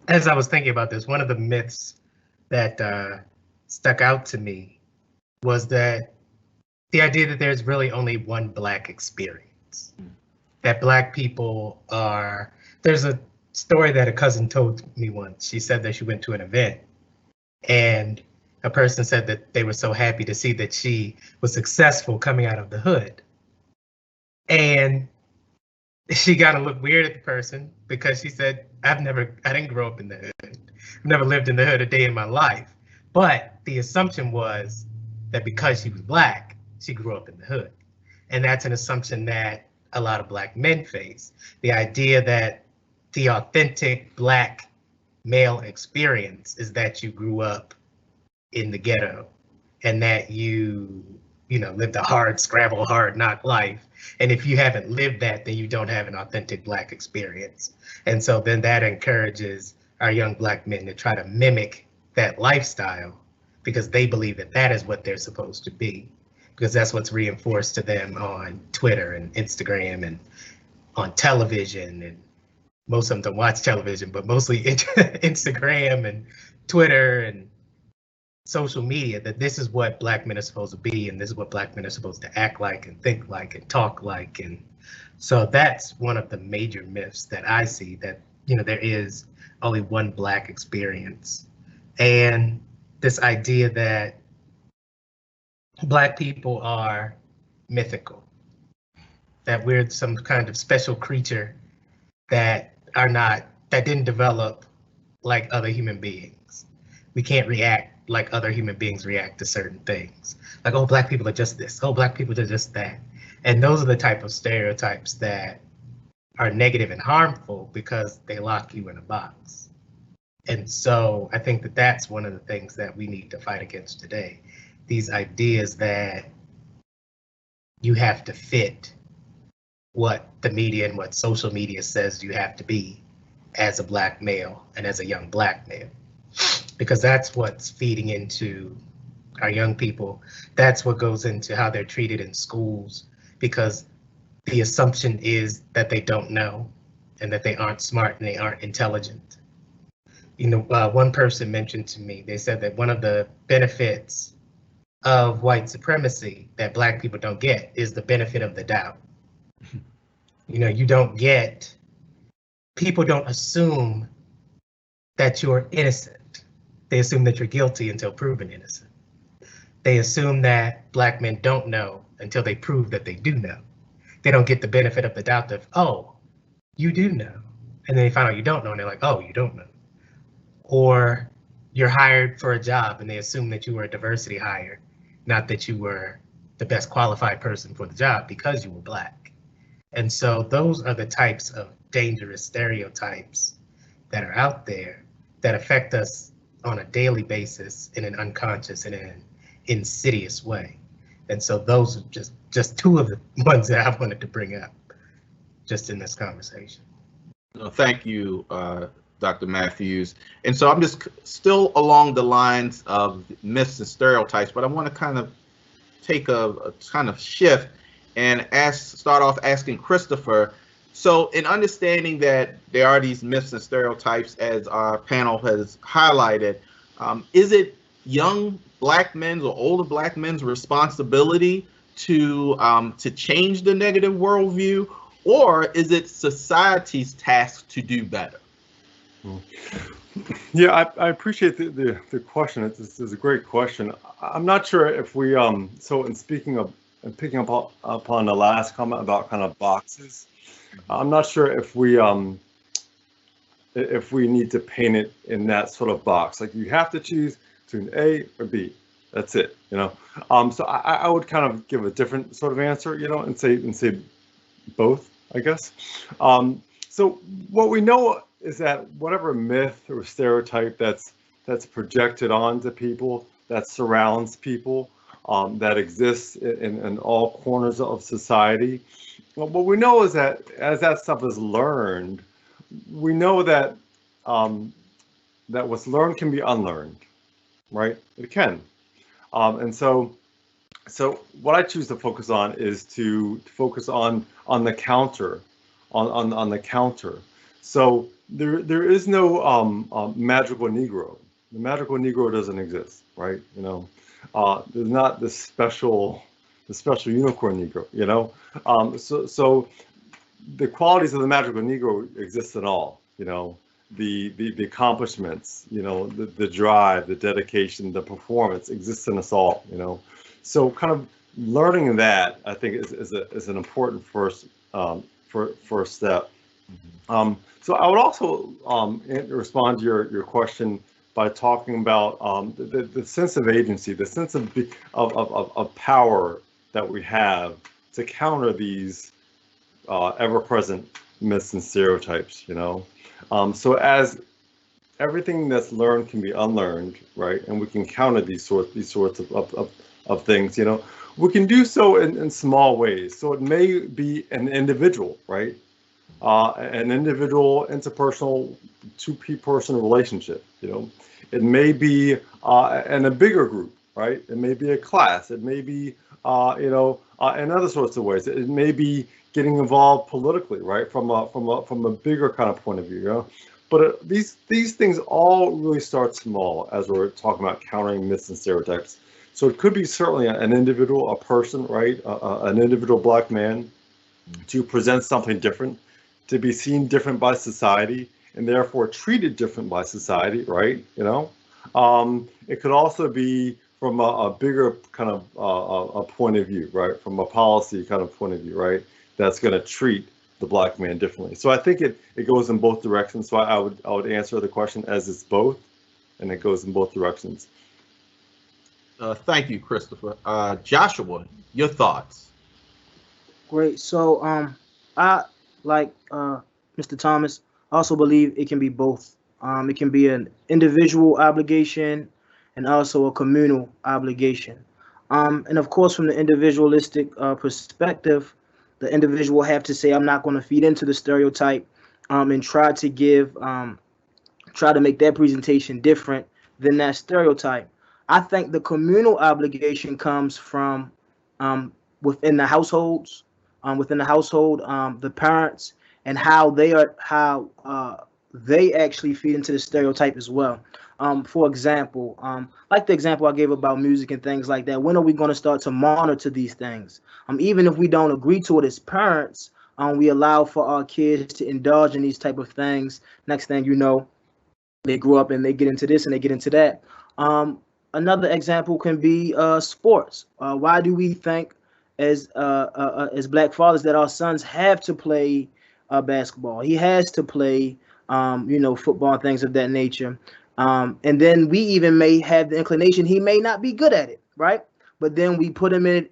[SPEAKER 5] as I was thinking about this, one of the myths that stuck out to me was that the idea that there's really only one Black experience, that Black people are, there's a story that a cousin told me once. She said that she went to an event and a person said that they were so happy to see that she was successful coming out of the hood. And she got to look weird at the person because she said, I didn't grow up in the hood. I've never lived in the hood a day in my life. But the assumption was that because she was Black, she grew up in the hood. And that's an assumption that a lot of Black men face. The idea that the authentic Black male experience is that you grew up in the ghetto and that you know, lived a hard scrabble, hard knock life. And if you haven't lived that, then you don't have an authentic Black experience. And so then that encourages our young Black men to try to mimic that lifestyle because they believe that that is what they're supposed to be, because that's what's reinforced to them on Twitter and Instagram and on television. And most of them don't watch television, but mostly Instagram and Twitter and social media, that this is what Black men are supposed to be, and this is what Black men are supposed to act like and think like and talk like. And so that's one of the major myths that I see, that, you know, there is only one Black experience. And this idea that Black people are mythical, that we're some kind of special creature that didn't develop like other human beings. We can't react like other human beings react to certain things. Like, oh, Black people are just this. Oh, Black people are just that. And those are the type of stereotypes that are negative and harmful because they lock you in a box. And so I think that that's one of the things that we need to fight against today. These ideas that you have to fit what the media and what social media says you have to be as a Black male and as a young Black male. Because that's what's feeding into our young people. That's what goes into how they're treated in schools, because the assumption is that they don't know and that they aren't smart and they aren't intelligent. You know, one person mentioned to me, they said that one of the benefits of white supremacy that Black people don't get is the benefit of the doubt. You know, people don't assume that you're innocent. They assume that you're guilty until proven innocent. They assume that Black men don't know until they prove that they do know. They don't get the benefit of the doubt of, oh, you do know. And then they find out you don't know and they're like, oh, you don't know. Or you're hired for a job and they assume that you were a diversity hire, not that you were the best qualified person for the job because you were Black. And so those are the types of dangerous stereotypes that are out there that affect us on a daily basis in an unconscious and in an insidious way. And so those are just two of the ones that I wanted to bring up just in this conversation.
[SPEAKER 1] Thank you, Dr. Matthews. And so I'm just still along the lines of myths and stereotypes, but I want to kind of take a kind of shift and start off asking Christopher. So in understanding that there are these myths and stereotypes, as our panel has highlighted, is it young Black men's or older Black men's responsibility to change the negative worldview, or is it society's task to do better?
[SPEAKER 7] Yeah, I appreciate the question. This is a great question. I'm not sure if we so in speaking of and picking up upon the last comment about kind of boxes, I'm not sure if we need to paint it in that sort of box. Like you have to choose between A or B. That's it, you know. So I would kind of give a different sort of answer, you know, and say both, I guess. So what we know is that whatever myth or stereotype that's projected onto people that surrounds people, that exists in all corners of society. Well, what we know is that as that stuff is learned, we know that that what's learned can be unlearned, right? It can. And so what I choose to focus on is to focus on the counter, on the counter. So there is no magical Negro. The magical Negro doesn't exist, right? You know, there's not the special unicorn Negro. You know, so the qualities of the magical Negro exist in all. You know, the accomplishments. You know, the drive, the dedication, the performance exists in us all. You know, so kind of learning that I think is an important first step. So I would also respond to your question by talking about the sense of agency, the sense of power that we have to counter these ever-present myths and stereotypes. You know, so as everything that's learned can be unlearned, right, and we can counter these sorts of things. You know, we can do so in small ways. So it may be an individual, right? An individual interpersonal two-person relationship. You know, it may be in a bigger group, right? It may be a class. It may be you know, in other sorts of ways. It may be getting involved politically, right? From a bigger kind of point of view. You know, but these things all really start small as we're talking about countering myths and stereotypes. So it could be certainly an individual, a person, right? An individual Black man to present something different, to be seen different by society, and therefore treated different by society, right? You know, it could also be from a bigger kind of a point of view, right? From a policy kind of point of view, right? That's going to treat the Black man differently. So I think it goes in both directions. So I would answer the question as it's both, and it goes in both directions.
[SPEAKER 1] Thank you, Christopher. Joshua, your thoughts?
[SPEAKER 8] Great. So I like Mr. Thomas. I also believe it can be both. It can be an individual obligation and also a communal obligation. And of course, from the individualistic perspective, the individual have to say, I'm not going to feed into the stereotype and try to make that presentation different than that stereotype. I think the communal obligation comes from within the households, the parents, and how they actually feed into the stereotype as well. For example, like the example I gave about music and things like that, when are we going to start to monitor these things? Even if we don't agree to it as parents, we allow for our kids to indulge in these type of things. Next thing you know, they grow up and they get into this and they get into that. Another example can be sports. Why do we think as Black fathers that our sons have to play basketball? He has to play, you know, football and things of that nature. And then we even may have the inclination he may not be good at it, right? But then we put him in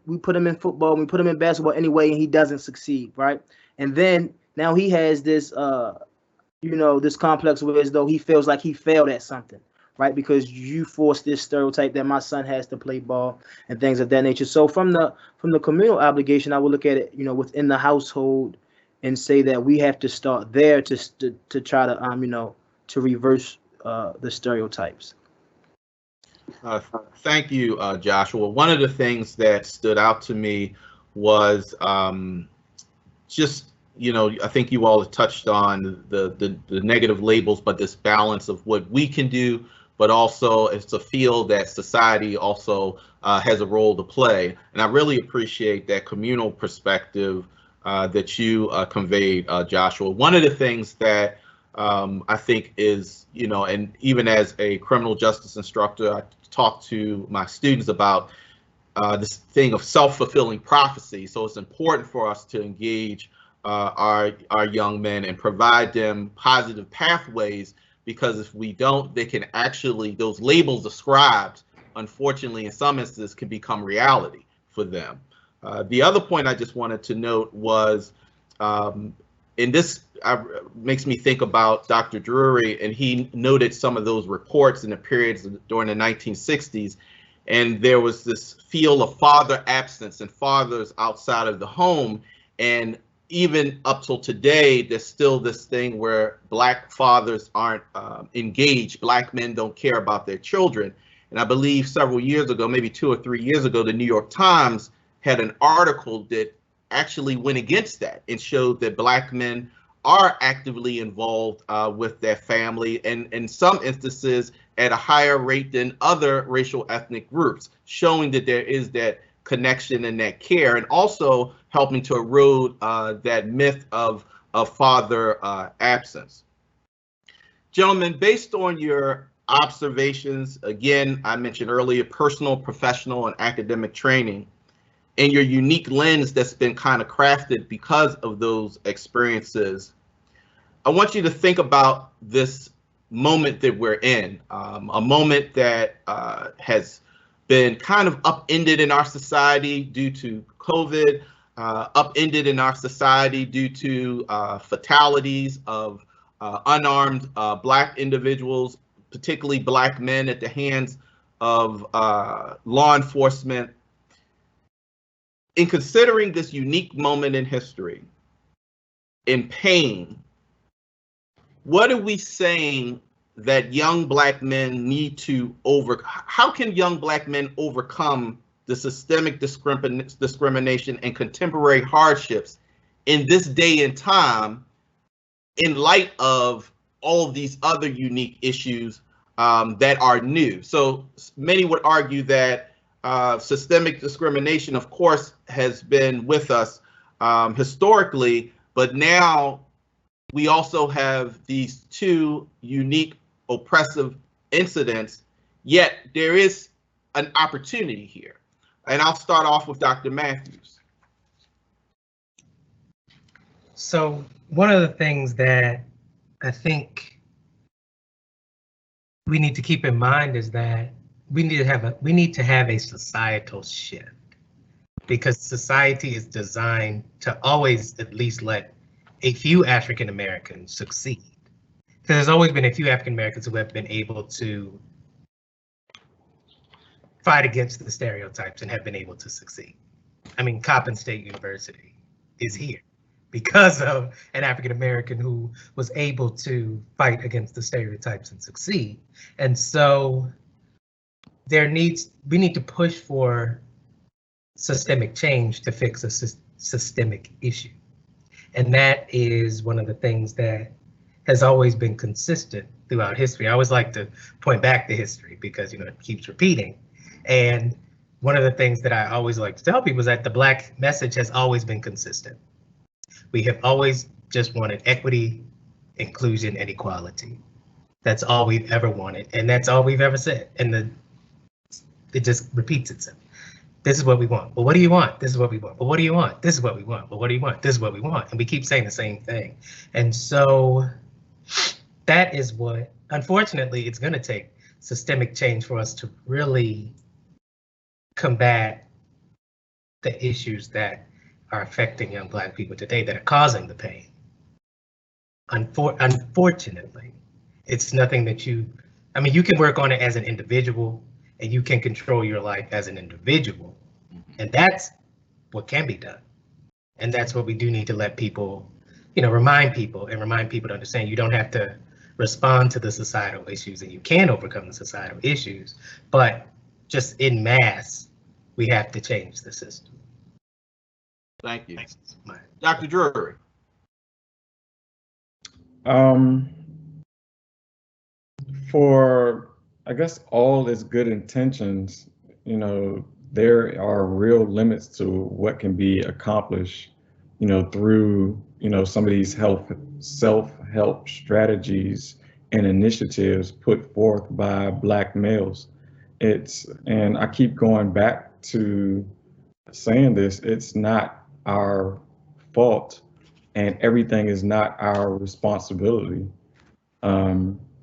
[SPEAKER 8] football, we put him in basketball anyway, and he doesn't succeed, right? And then now he has this, you know, this complex where as though he feels like he failed at something, right? Because you forced this stereotype that my son has to play ball and things of that nature. So from the communal obligation, I would look at it, you know, within the household and say that we have to start there to try to, you know, to reverse the stereotypes.
[SPEAKER 1] Thank you, Joshua. One of the things that stood out to me was just, you know, I think you all touched on the negative labels, but this balance of what we can do, but also it's a field that society also has a role to play. And I really appreciate that communal perspective that you conveyed, Joshua. One of the things that I think is, you know, and even as a criminal justice instructor, I talk to my students about this thing of self-fulfilling prophecy. So it's important for us to engage our young men and provide them positive pathways, because if we don't, they can actually, those labels ascribed, unfortunately, in some instances, can become reality for them. The other point I just wanted to note was, in this makes me think about Dr. Drewery, and he noted some of those reports in the periods during the 1960s. And there was this feel of father absence and fathers outside of the home. And even up till today, there's still this thing where Black fathers aren't engaged. Black men don't care about their children. And I believe several years ago, maybe 2 or 3 years ago, the New York Times had an article that actually went against that and showed that Black men are actively involved with their family, and in some instances at a higher rate than other racial ethnic groups, showing that there is that connection and that care, and also helping to erode that myth of father absence. Gentlemen, based on your observations, again, I mentioned earlier, personal, professional, and academic training, and your unique lens that's been kind of crafted because of those experiences, I want you to think about this moment that we're in, a moment that has been kind of upended in our society due to COVID, upended in our society due to fatalities of unarmed Black individuals, particularly Black men at the hands of law enforcement. In considering this unique moment in history, in pain, what are we saying that young Black men need to how can young Black men overcome the systemic discrimination and contemporary hardships in this day and time in light of all of these other unique issues that are new? So many would argue that systemic discrimination, of course, has been with us historically, but now we also have these two unique oppressive incidents, yet there is an opportunity here. And I'll start off with Dr. Matthews.
[SPEAKER 5] So one of the things that I think we need to keep in mind is that we need to have a societal shift, because society is designed to always at least let a few African Americans succeed. There's always been a few African Americans who have been able to fight against the stereotypes and have been able to succeed. I mean, Coppin State University is here because of an African American who was able to fight against the stereotypes and succeed. And so we need to push for systemic change to fix a systemic issue. And that is one of the things that has always been consistent throughout history. I always like to point back to history because, you know, it keeps repeating. And one of the things that I always like to tell people is that the Black message has always been consistent. We have always just wanted equity, inclusion, and equality. That's all we've ever wanted, and that's all we've ever said. And it just repeats itself. This is what we want. Well, what do you want? This is what we want. Well, what do you want? This is what we want. Well, what do you want? This is what we want. And we keep saying the same thing. And so that is what, unfortunately, it's going to take systemic change for us to really combat the issues that are affecting young Black people today that are causing the pain. Unfortunately, it's nothing that you can work on it as an individual, and you can control your life as an individual. And that's what can be done. And that's what we do need to let people, remind people to understand. You don't have to respond to the societal issues, and you can overcome the societal issues, but just en masse, we have to change the system.
[SPEAKER 1] Thank you. Dr. Drewery.
[SPEAKER 6] For, I guess, all its good intentions, there are real limits to what can be accomplished, through, some of these self-help strategies and initiatives put forth by Black males. And I keep going back to saying this, it's not our fault and everything is not our responsibility.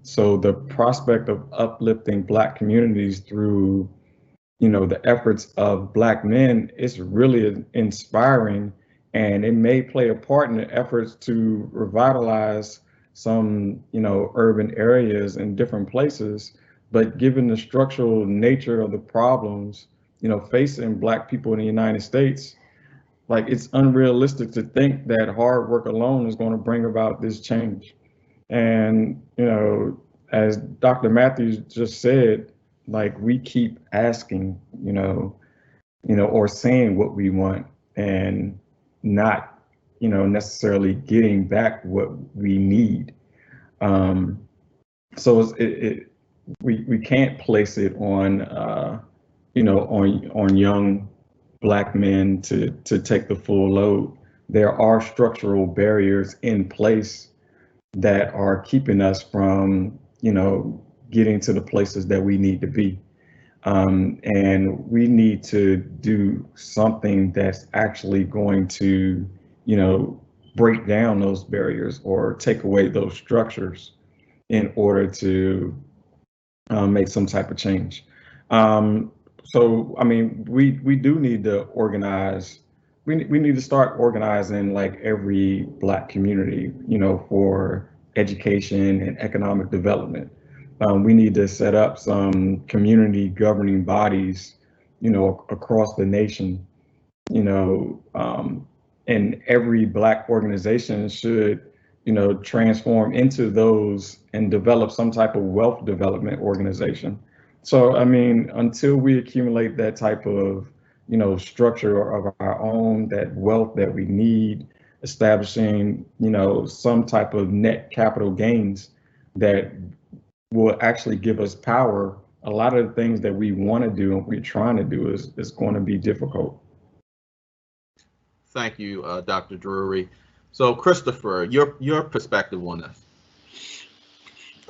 [SPEAKER 6] So the prospect of uplifting Black communities through, the efforts of Black men is really inspiring, and it may play a part in the efforts to revitalize some, urban areas in different places. But given the structural nature of the problems, facing Black people in the United States, like it's unrealistic to think that hard work alone is going to bring about this change. And, as Dr. Matthews just said, like we keep asking, or saying what we want and not, necessarily getting back what we need. So we can't place it on, on young Black men to take the full load. There are structural barriers in place that are keeping us from, getting to the places that we need to be. And we need to do something that's actually going to, break down those barriers or take away those structures in order to make some type of change. So, I mean, we do need to organize. We need to start organizing like every Black community, for education and economic development. We need to set up some community governing bodies, across the nation, and every Black organization should, transform into those and develop some type of wealth development organization. So, I mean, until we accumulate that type of, structure of our own, that wealth that we need, establishing, some type of net capital gains that will actually give us power, a lot of the things that we want to do and we're trying to do is going to be difficult.
[SPEAKER 1] Thank you, Dr. Drewery. So Christopher, your perspective on this.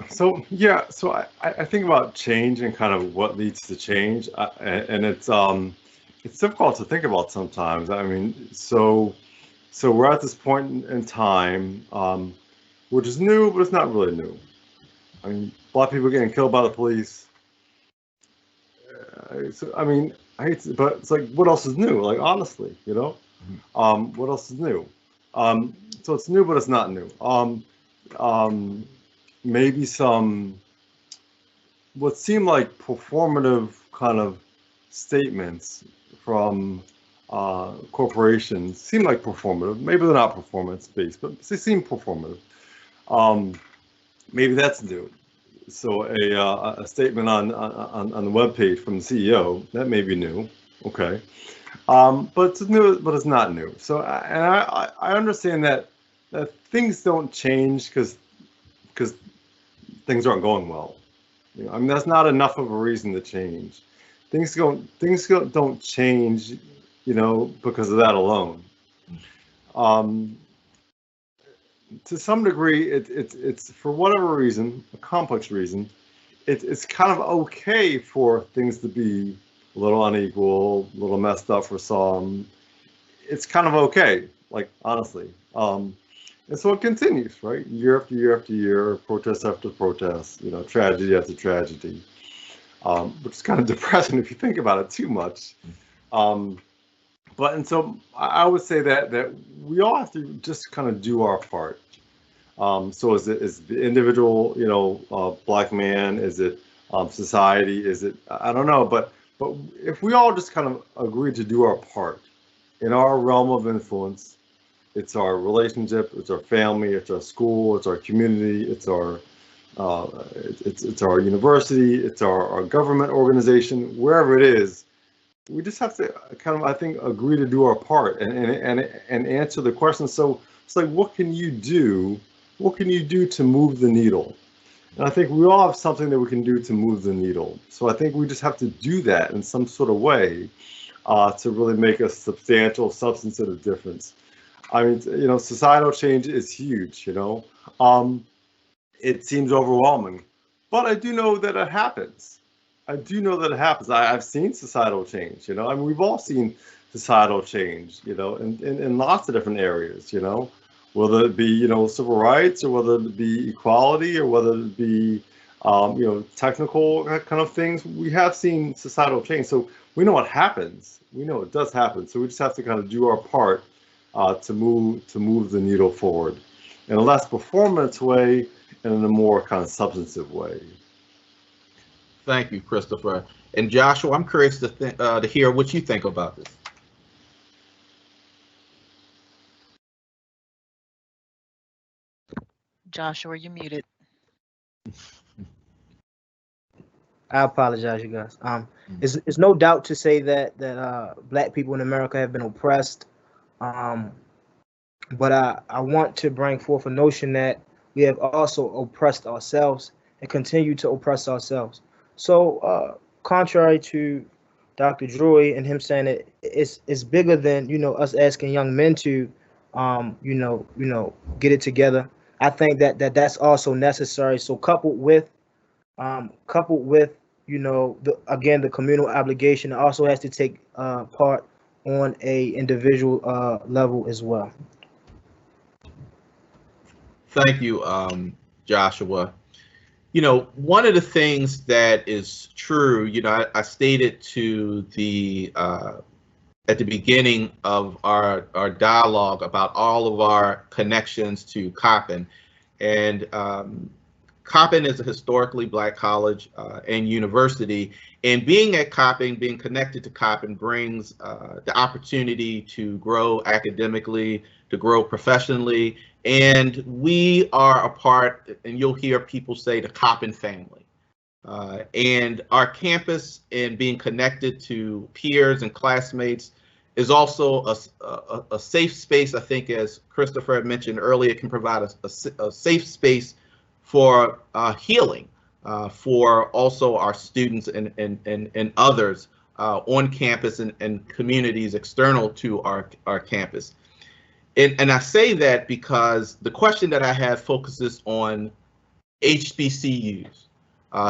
[SPEAKER 7] So yeah, so I think about change and kind of what leads to change, and it's difficult to think about sometimes. I mean, so we're at this point in time, which is new, but it's not really new. I mean, Black people getting killed by the police. I mean, I hate to, but it's like, what else is new? Like, honestly, what else is new? So it's new, but it's not new. Maybe some what seem like performative kind of statements from corporations seem like performative. Maybe they're not performance-based, but they seem performative. Maybe that's new. So a statement on the webpage from the CEO, that may be new. Okay. But it's new, but it's not new. So I understand that things don't change because things aren't going well. I mean, that's not enough of a reason to change. Things don't change, because of that alone. To some degree, it's for whatever reason, a complex reason, it's kind of okay for things to be a little unequal, a little messed up for some. It's kind of okay, like, honestly. And so it continues, right? Year after year after year, protest after protest, tragedy after tragedy, which is kind of depressing if you think about it too much. And so I would say that we all have to just kind of do our part. So is the individual, Black man? Is it society? Is it, I don't know, but if we all just kind of agree to do our part in our realm of influence, it's our relationship, it's our family, it's our school, it's our community, it's our university, it's our government organization, wherever it is. We just have to kind of, I think, agree to do our part and answer the question. So it's like, what can you do? What can you do to move the needle? And I think we all have something that we can do to move the needle. So I think we just have to do that in some sort of way to really make a substantial, substantive difference. I mean, societal change is huge, it seems overwhelming, but I do know that it happens. I've seen societal change, I mean, we've all seen societal change, in lots of different areas, whether it be, civil rights, or whether it be equality, or whether it be, technical kind of things. We have seen societal change. So we know what happens. We know it does happen. So we just have to kind of do our part to move the needle forward in a less performance way and in a more kind of substantive way.
[SPEAKER 1] Thank you, Christopher. And Joshua, I'm curious to hear what you think about this.
[SPEAKER 3] Joshua, you're muted.
[SPEAKER 8] I apologize, you guys. It's no doubt to say that Black people in America have been oppressed. But I want to bring forth a notion that we have also oppressed ourselves and continue to oppress ourselves. So, contrary to Dr. Drewery and him saying that it's bigger than us asking young men to get it together. I think that's also necessary. So coupled with the communal obligation, it also has to take part on a individual level as well.
[SPEAKER 1] Thank you, Joshua. One of the things that is true, I stated at the beginning of our dialogue about all of our connections to Coppin, and Coppin is a historically Black college and university, and being at Coppin, being connected to Coppin brings the opportunity to grow academically, to grow professionally, and we are a part, and you'll hear people say, the Coppin family. And our campus and being connected to peers and classmates is also a safe space. I think, as Christopher had mentioned earlier, it can provide a safe space for healing for also our students and others on campus and communities external to our campus. And I say that because the question that I have focuses on HBCUs,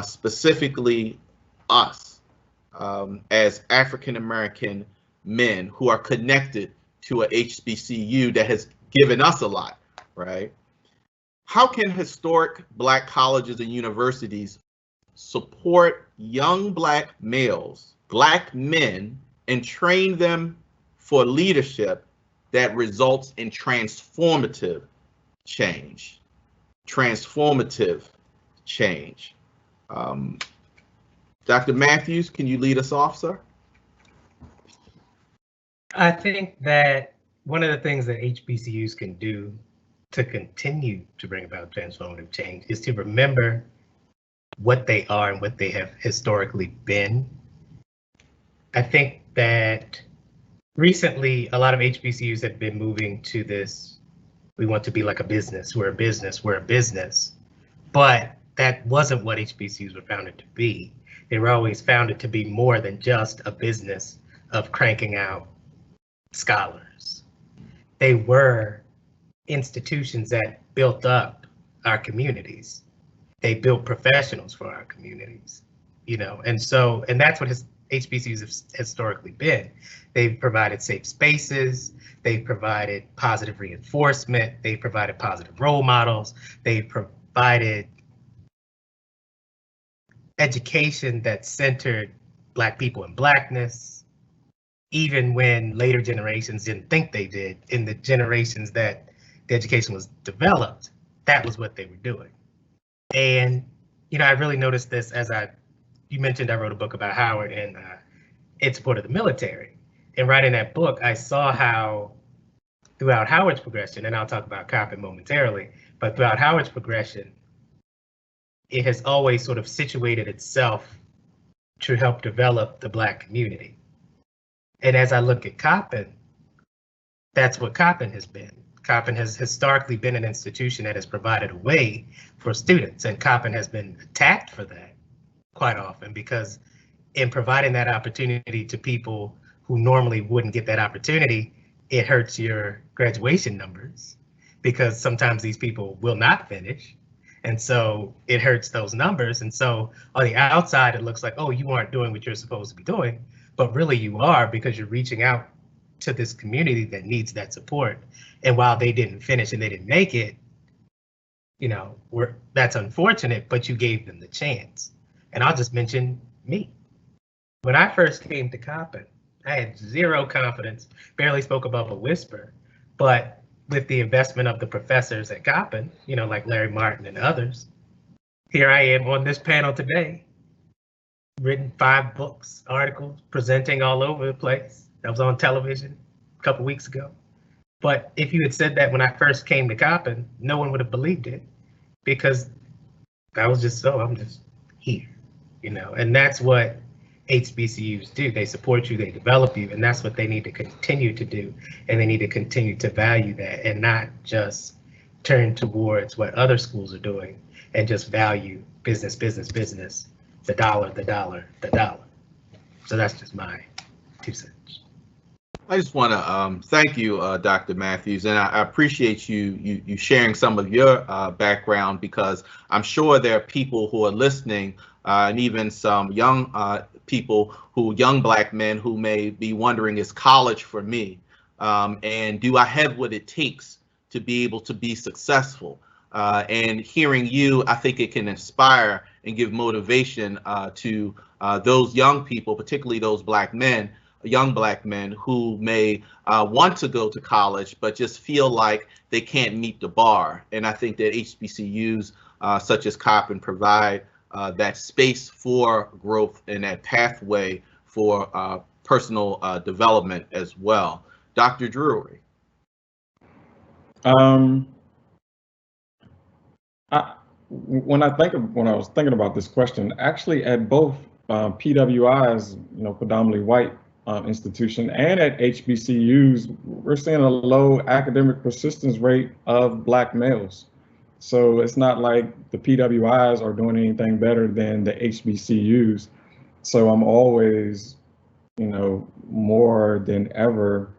[SPEAKER 1] specifically us as African-American men who are connected to a HBCU that has given us a lot, right? How can historic Black colleges and universities support young Black males, Black men, and train them for leadership that results in transformative change? Transformative change. Dr. Matthews, can you lead us off, sir?
[SPEAKER 5] I think that one of the things that HBCUs can do to continue to bring about transformative change is to remember what they are and what they have historically been. I think that recently a lot of HBCUs have been moving to this, we want to be like a business, we're a business, we're a business. But that wasn't what HBCUs were founded to be. They were always founded to be more than just a business of cranking out scholars. They were institutions that built up our communities. They built professionals for our communities, and that's what HBCUs have historically been. They've provided safe spaces, they've provided positive reinforcement, they've provided positive role models, they've provided education that centered Black people and Blackness, even when later generations didn't think they did. In the generations that the education was developed, that was what they were doing. And, I really noticed this you mentioned I wrote a book about Howard and in support of the military. And writing that book, I saw how throughout Howard's progression, and I'll talk about Coppin momentarily, but throughout Howard's progression, it has always sort of situated itself to help develop the Black community. And as I look at Coppin, that's what Coppin has been. Coppin has historically been an institution that has provided a way for students, and Coppin has been attacked for that quite often, because in providing that opportunity to people who normally wouldn't get that opportunity, it hurts your graduation numbers, because sometimes these people will not finish. And so it hurts those numbers. And so on the outside, it looks like, oh, you aren't doing what you're supposed to be doing, but really you are, because you're reaching out to this community that needs that support. And while they didn't finish and they didn't make it, that's unfortunate, but you gave them the chance. And I'll just mention me. When I first came to Coppin, I had zero confidence, barely spoke above a whisper, but with the investment of the professors at Coppin, like Larry Martin and others, here I am on this panel today, written 5 books, articles, presenting all over the place. That was on television a couple weeks ago. But if you had said that when I first came to Coppin, no one would have believed it, because I was just I'm just here, you know, and that's what HBCUs do. They support you, they develop you, and that's what they need to continue to do. And they need to continue to value that and not just turn towards what other schools are doing and just value business, business, business, the dollar, the dollar, the dollar. So that's just my 2 cents.
[SPEAKER 1] I just want to thank you, Dr. Matthews, and I appreciate you sharing some of your background, because I'm sure there are people who are listening, and even some young people young Black men who may be wondering, is college for me? And do I have what it takes to be able to be successful? And hearing you, I think it can inspire and give motivation to those young people, particularly those young Black men who may want to go to college, but just feel like they can't meet the bar. And I think that HBCUs such as Coppin provide that space for growth and that pathway for personal development as well. Dr. Drewery.
[SPEAKER 6] When I was thinking about this question, actually at both PWIs, predominantly white institution, and at HBCUs, we're seeing a low academic persistence rate of Black males. So it's not like the PWIs are doing anything better than the HBCUs. So I'm always, more than ever,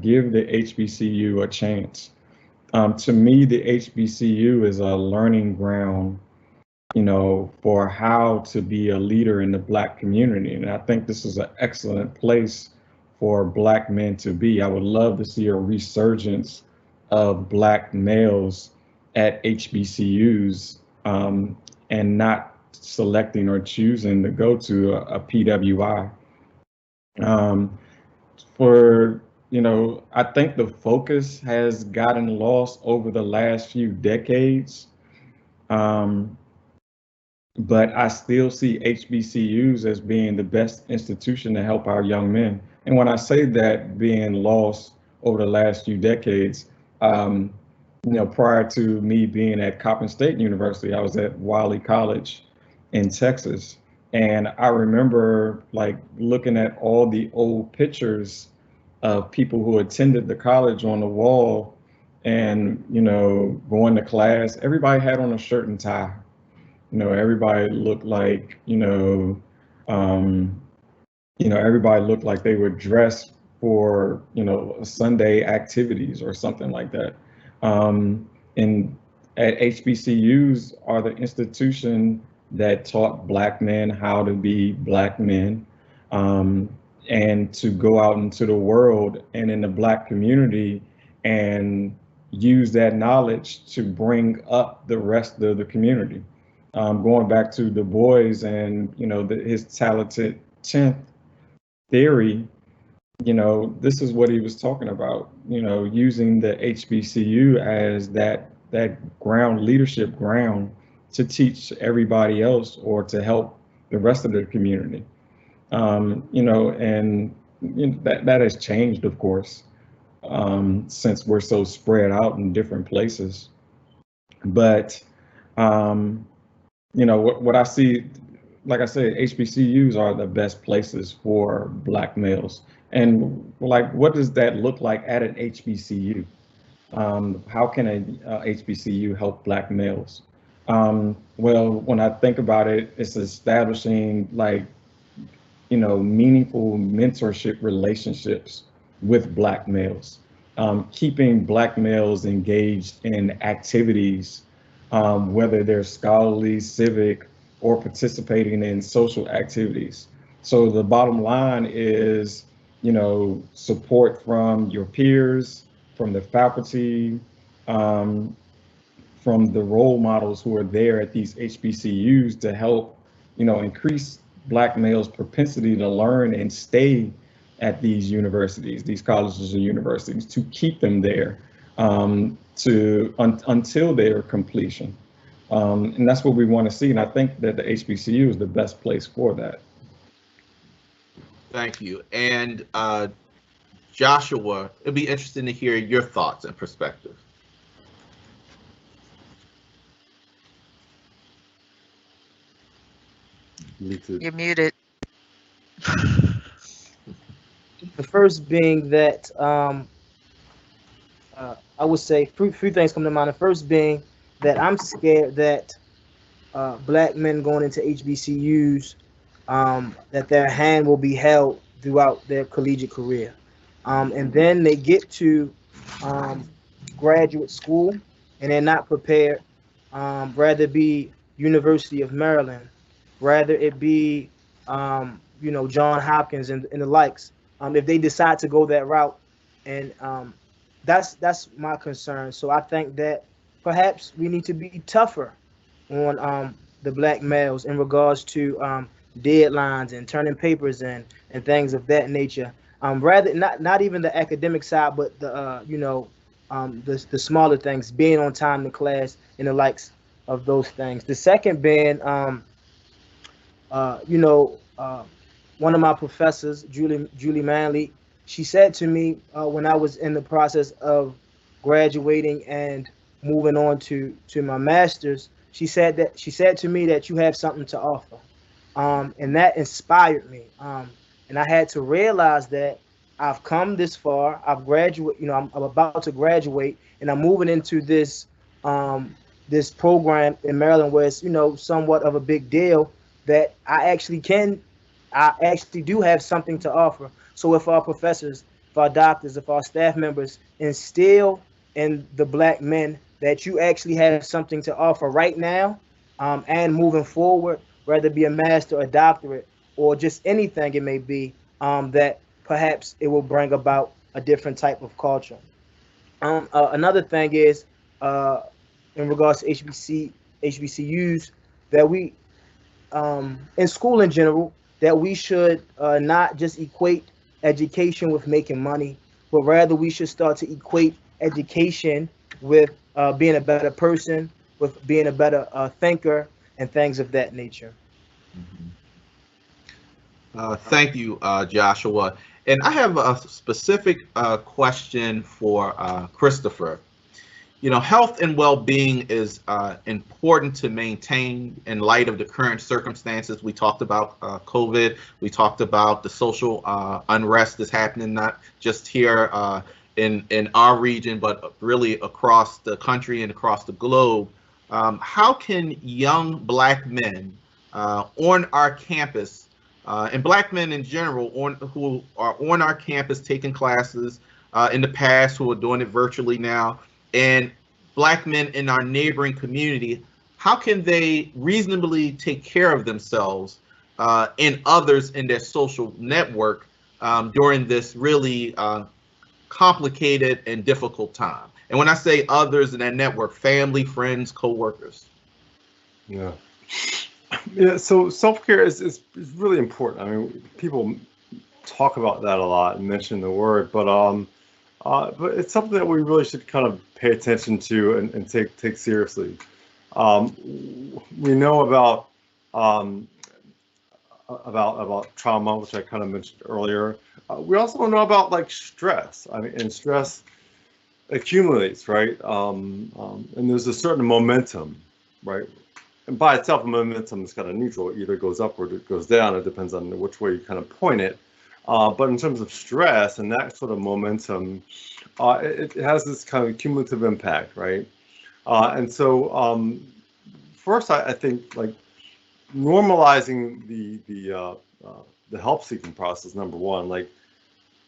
[SPEAKER 6] give the HBCU a chance. To me, the HBCU is a learning ground, for how to be a leader in the Black community. And I think this is an excellent place for Black men to be. I would love to see a resurgence of Black males at HBCUs, and not selecting or choosing to go to a PWI. I think the focus has gotten lost over the last few decades. But I still see HBCUs as being the best institution to help our young men. And when I say that being lost over the last few decades, prior to me being at Coppin State University, I was at Wiley College in Texas. And I remember looking at all the old pictures of people who attended the college on the wall, and, going to class. Everybody had on a shirt and tie. Everybody looked like, everybody looked like they were dressed for, Sunday activities or something like that. And at HBCUs are the institution that taught Black men how to be Black men, and to go out into the world and in the Black community and use that knowledge to bring up the rest of the community. Going back to Du Bois and his talented 10th theory, this is what he was talking about. Using the HBCU as that leadership ground to teach everybody else or to help the rest of the community. That has changed, of course, since we're so spread out in different places. But what I see, like I said, HBCUs are the best places for Black males. And what does that look like at an HBCU? How can a HBCU help Black males? Well, when I think about it, it's establishing meaningful mentorship relationships with Black males, keeping Black males engaged in activities, whether they're scholarly, civic, or participating in social activities. So the bottom line is, support from your peers, from the faculty, from the role models who are there at these HBCUs to help, increase Black males' propensity to learn and stay at these universities, these colleges or universities, to keep them there until their completion. And that's what we want to see. And I think that the HBCU is the best place for that.
[SPEAKER 1] Thank you. And Joshua, it'd be interesting to hear your thoughts and perspective.
[SPEAKER 3] You're muted.
[SPEAKER 8] The first being that I would say few things come to mind. The first being that I'm scared that black men going into HBCUs, that their hand will be held throughout their collegiate career. And then they get to graduate school and they're not prepared, rather it be University of Maryland, rather it be, John Hopkins and the likes. If they decide to go that route, and that's my concern. So I think that perhaps we need to be tougher on the black males in regards to deadlines and turning papers in and things of that nature. Rather not even the academic side, but the the smaller things, being on time in class and the likes of those things. The second being, one of my professors, Julie Manley, she said to me when I was in the process of graduating and moving on to my master's, she said to me that you have something to offer, and that inspired me. And I had to realize that I've come this far. I've graduated. I'm about to graduate, and I'm moving into this this program in Maryland where it's somewhat of a big deal. That I actually do have something to offer. So if our professors, if our doctors, if our staff members instill in the black men that you actually have something to offer right now, and moving forward, whether it be a master, a doctorate, or just anything it may be, that perhaps it will bring about a different type of culture. Another thing is, in regards to HBCUs, that we, in school in general, that we should not just equate education with making money, but rather we should start to equate education with being a better person, with being a better thinker, and things of that nature.
[SPEAKER 1] Thank you, Joshua. And I have a specific question for Christopher. Health and well-being is important to maintain in light of the current circumstances. We talked about COVID. We talked about the social unrest that's happening, not just here in our region, but really across the country and across the globe. How can young black men on our campus, and black men in general, who are on our campus taking classes in the past, who are doing it virtually now, and black men in our neighboring community, how can they reasonably take care of themselves and others in their social network during this really complicated and difficult time? And when I say others in that network, family, friends, co-workers.
[SPEAKER 7] Yeah. Yeah, so self-care is really important. I mean, people talk about that a lot and mention the word, but it's something that we really should kind of pay attention to and take seriously. We know about trauma, which I kind of mentioned earlier. We also know about like stress. I mean, and stress accumulates, right? And there's a certain momentum, right? And by itself, momentum is kind of neutral. It either goes up or it goes down. It depends on which way you kind of point it. But in terms of stress and that sort of momentum, it has this kind of cumulative impact, right? And so first, I think like normalizing the help-seeking process, number one, like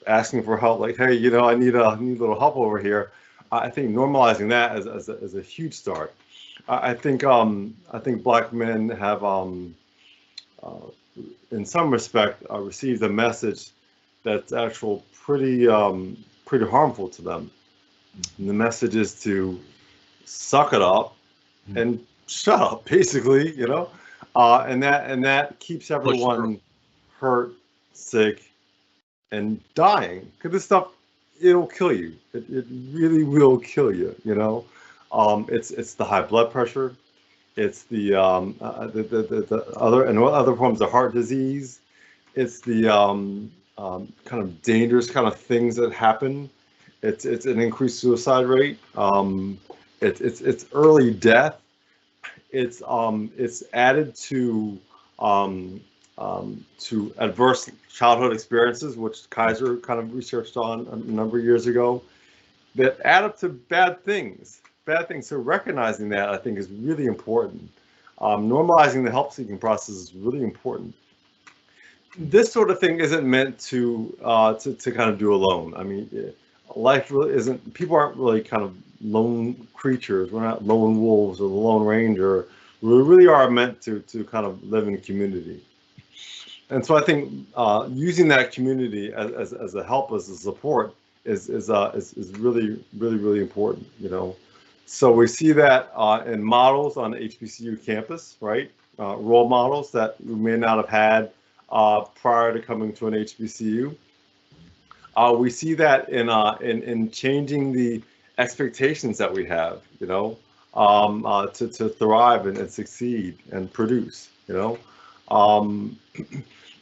[SPEAKER 7] asking for help, like, hey, I need a little help over here. I think normalizing that as a huge start. I think black men have, in some respect, received a message that's actually pretty harmful to them. And the message is to suck it up and shut up, basically, and that keeps everyone hurt, sick, and dying. Because this stuff, it'll kill you. It really will kill you. It's the high blood pressure, it's the other forms of heart disease, it's the kind of dangerous kind of things that happen. It's an increased suicide rate. It's early death. It's added to adverse childhood experiences, which Kaiser kind of researched on a number of years ago, that add up to bad things. So recognizing that, I think, is really important. Normalizing the help-seeking process is really important. This sort of thing isn't meant to kind of do alone. I mean, life really isn't. People aren't really kind of lone creatures. We're not lone wolves or the Lone Ranger. We really are meant to kind of live in a community. And so I think using that community as a help, as a support, is really, really, really important. You know, so we see that in models on the HBCU campus, right? Role models that we may not have had prior to coming to an HBCU. We see that in changing the expectations that we have, you know, to thrive and succeed and produce, you know.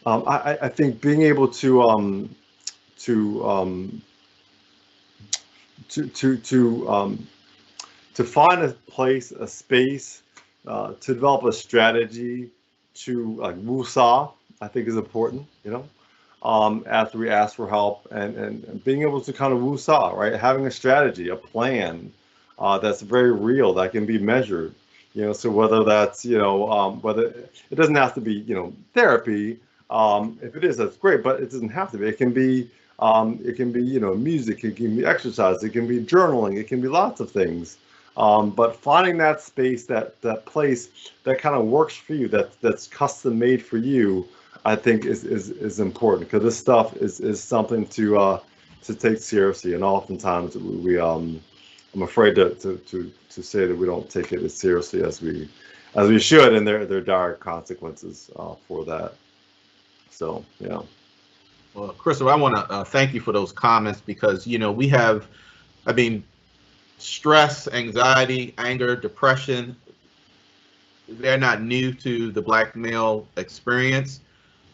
[SPEAKER 7] I think being able to find a place, a space, to develop a strategy to like wusa, I think is important, you know. After we ask for help and being able to kind of wusa, right? Having a strategy, a plan that's very real, that can be measured, you know. So whether that's, you know, whether it doesn't have to be, you know, therapy. If it is, that's great, but it doesn't have to be. It can be, you know, music. It can be exercise. It can be journaling. It can be lots of things. But finding that space, that place that kind of works for you, that's custom made for you, I think is important, because this stuff is something to take seriously, and oftentimes I'm afraid to say that we don't take it as seriously as we should, and there are dire consequences for that. So yeah.
[SPEAKER 1] Well, Christopher, I want to thank you for those comments, because, you know, we have, I mean, stress, anxiety, anger, depression, they're not new to the Black male experience.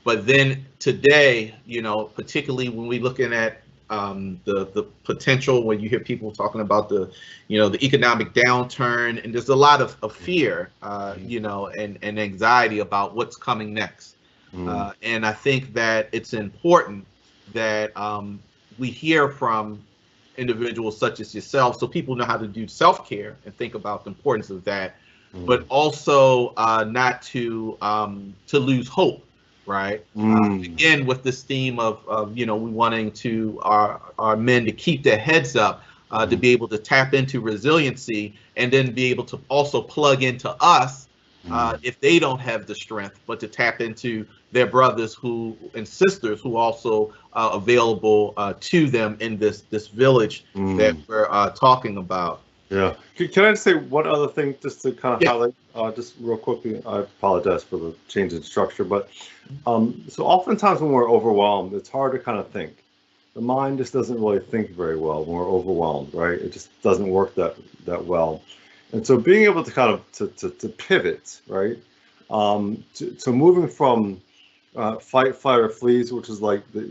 [SPEAKER 1] But then today, you know, particularly when we're looking at the potential, when you hear people talking about the, you know, the economic downturn, and there's a lot of fear, you know, and anxiety about what's coming next. And I think that it's important that we hear from individuals such as yourself, so people know how to do self-care and think about the importance of that, but also not to lose hope. Right. Again, with this theme of you know, we wanting to our men to keep their heads up, to be able to tap into resiliency, and then be able to also plug into us if they don't have the strength, but to tap into their brothers and sisters who also are available to them in this village that we're talking about.
[SPEAKER 7] Yeah. Can I just say one other thing, just to kind of highlight, just real quickly? I apologize for the change in structure, but so oftentimes when we're overwhelmed, it's hard to kind of think. The mind just doesn't really think very well when we're overwhelmed, right? It just doesn't work that well. And so being able to kind of to pivot, right, to moving from fight, flight, or flees, which is like the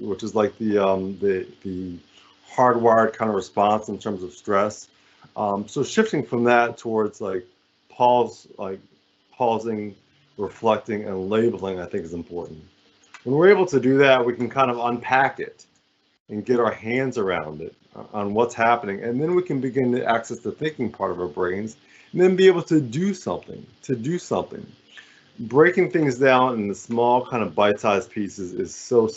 [SPEAKER 7] hardwired kind of response in terms of stress. So shifting from that towards like pausing, reflecting, and labeling, I think is important. When we're able to do that, we can kind of unpack it and get our hands around it, on what's happening, and then we can begin to access the thinking part of our brains, and then be able to do something. Breaking things down in the small kind of bite-sized pieces is so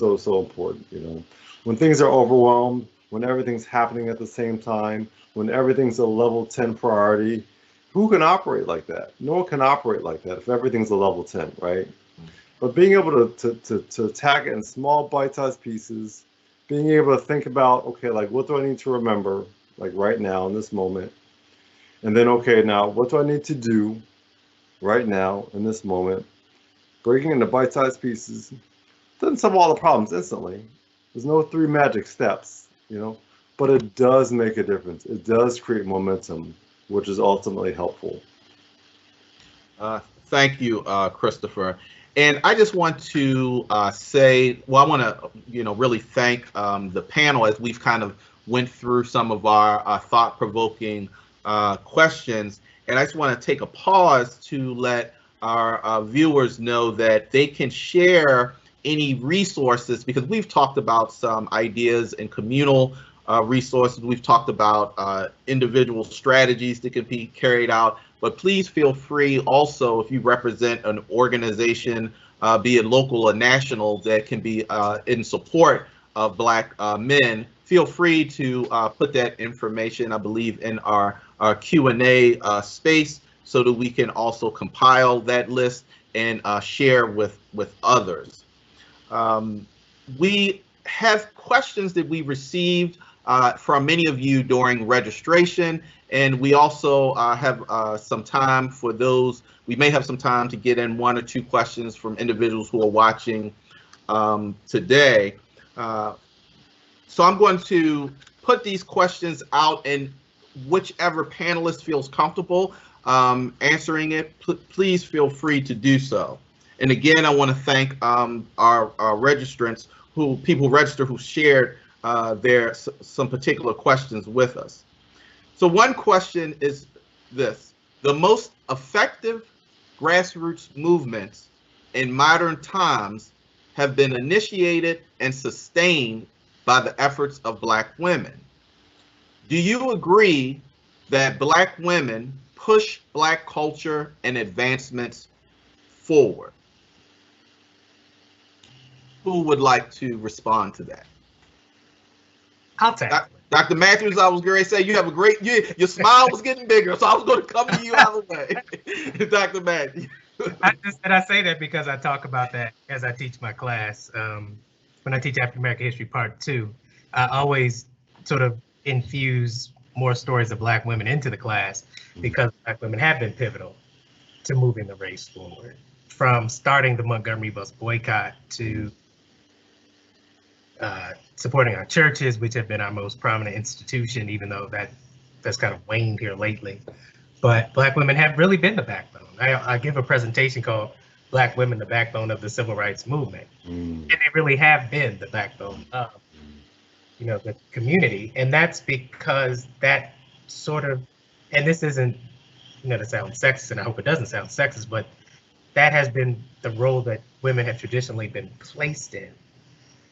[SPEAKER 7] important. You know, when things are overwhelmed, when everything's happening at the same time, when everything's a level 10 priority, who can operate like that? No one can operate like that if everything's a level 10, right? But being able to attack it in small bite-sized pieces, being able to think about, okay, like, what do I need to remember, like right now in this moment? And then, okay, now what do I need to do right now in this moment? Breaking into bite-sized pieces doesn't solve all the problems instantly. There's no 3 magic steps, you know, but it does make a difference. It does create momentum, which is ultimately helpful.
[SPEAKER 1] Thank you, Christopher. And I just want to say, well, I want to, really thank the panel as we've kind of went through some of our thought-provoking questions. And I just want to take a pause to let our viewers know that they can share any resources, because we've talked about some ideas and communal resources. We've talked about individual strategies that can be carried out, but please feel free also, if you represent an organization, be it local or national, that can be in support of Black men, feel free to put that information, I believe, in our Q&A space, so that we can also compile that list and share with others. We have questions that we received from many of you during registration, and we also have some time for those. We may have some time to get in 1 or 2 questions from individuals who are watching today. So I'm going to put these questions out, and whichever panelist feels comfortable answering it, please feel free to do so. And again, I want to thank our registrants, people who register, who shared some particular questions with us. So one question is this: the most effective grassroots movements in modern times have been initiated and sustained by the efforts of Black women. Do you agree that Black women push Black culture and advancements forward? Who would like to respond to that?
[SPEAKER 5] I'll take it.
[SPEAKER 1] Dr. Matthews, I was going to say, you have a great, your smile was getting bigger, so I was going to come to you either way. Dr. Matthews.
[SPEAKER 5] I say that because I talk about that as I teach my class. When I teach African American History Part 2, I always sort of infuse more stories of Black women into the class, because Black women have been pivotal to moving the race forward, from starting the Montgomery bus boycott to supporting our churches, which have been our most prominent institution, even though that's kind of waned here lately. But Black women have really been the backbone. I give a presentation called Black Women, the Backbone of the Civil Rights Movement. And they really have been the backbone of, the community. And that's because that sort of, and this isn't, to sound sexist, and I hope it doesn't sound sexist, but that has been the role that women have traditionally been placed in,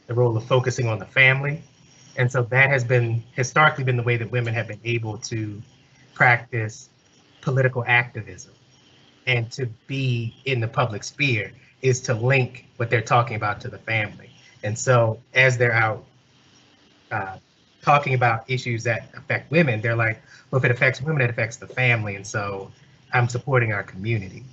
[SPEAKER 5] the role of focusing on the family. And so that has been historically been the way that women have been able to practice political activism and to be in the public sphere, is to link what they're talking about to the family. And so as they're out talking about issues that affect women, they're like, well, if it affects women, it affects the family. And so I'm supporting our community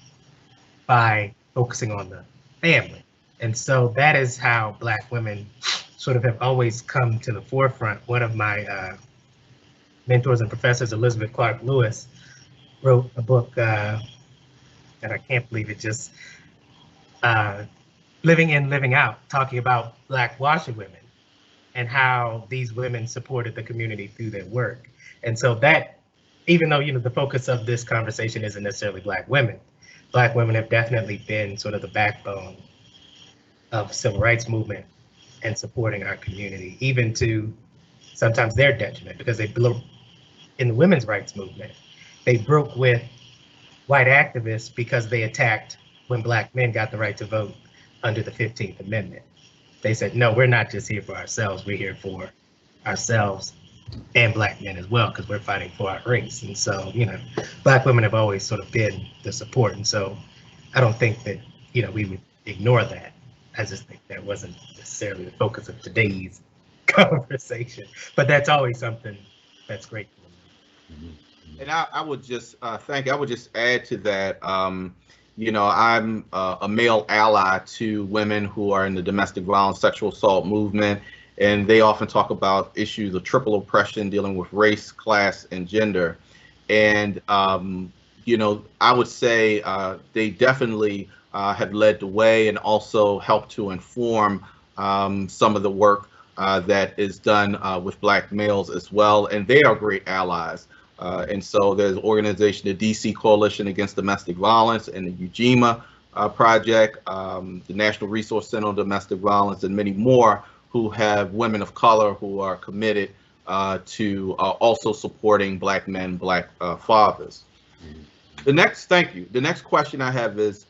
[SPEAKER 5] by focusing on the family. And so that is how Black women sort of have always come to the forefront. One of my mentors and professors, Elizabeth Clark Lewis, wrote a book, and I can't believe it, just Living In, Living Out, talking about Black washerwomen and how these women supported the community through their work. And so that, even though, the focus of this conversation isn't necessarily Black women have definitely been sort of the backbone of civil rights movement and supporting our community, even to sometimes their detriment, because they broke in the women's rights movement. They broke with white activists because they attacked when Black men got the right to vote under the 15th Amendment. They said, no, we're not just here for ourselves, we're here for ourselves and Black men as well, because we're fighting for our race. And so, Black women have always sort of been the support. And so I don't think that, we would ignore that. I just think that wasn't necessarily the focus of today's conversation, but that's always something that's great for me.
[SPEAKER 1] And I would just I would just add to that, I'm a male ally to women who are in the domestic violence, sexual assault movement, and they often talk about issues of triple oppression dealing with race, class, and gender. And, I would say they definitely have led the way and also helped to inform some of the work that is done with Black males as well, and they are great allies. And so there's an organization, the DC Coalition Against Domestic Violence, and the UGMA Project, the National Resource Center on Domestic Violence, and many more who have women of color who are committed to also supporting Black men, Black fathers. Thank you. The next question I have is,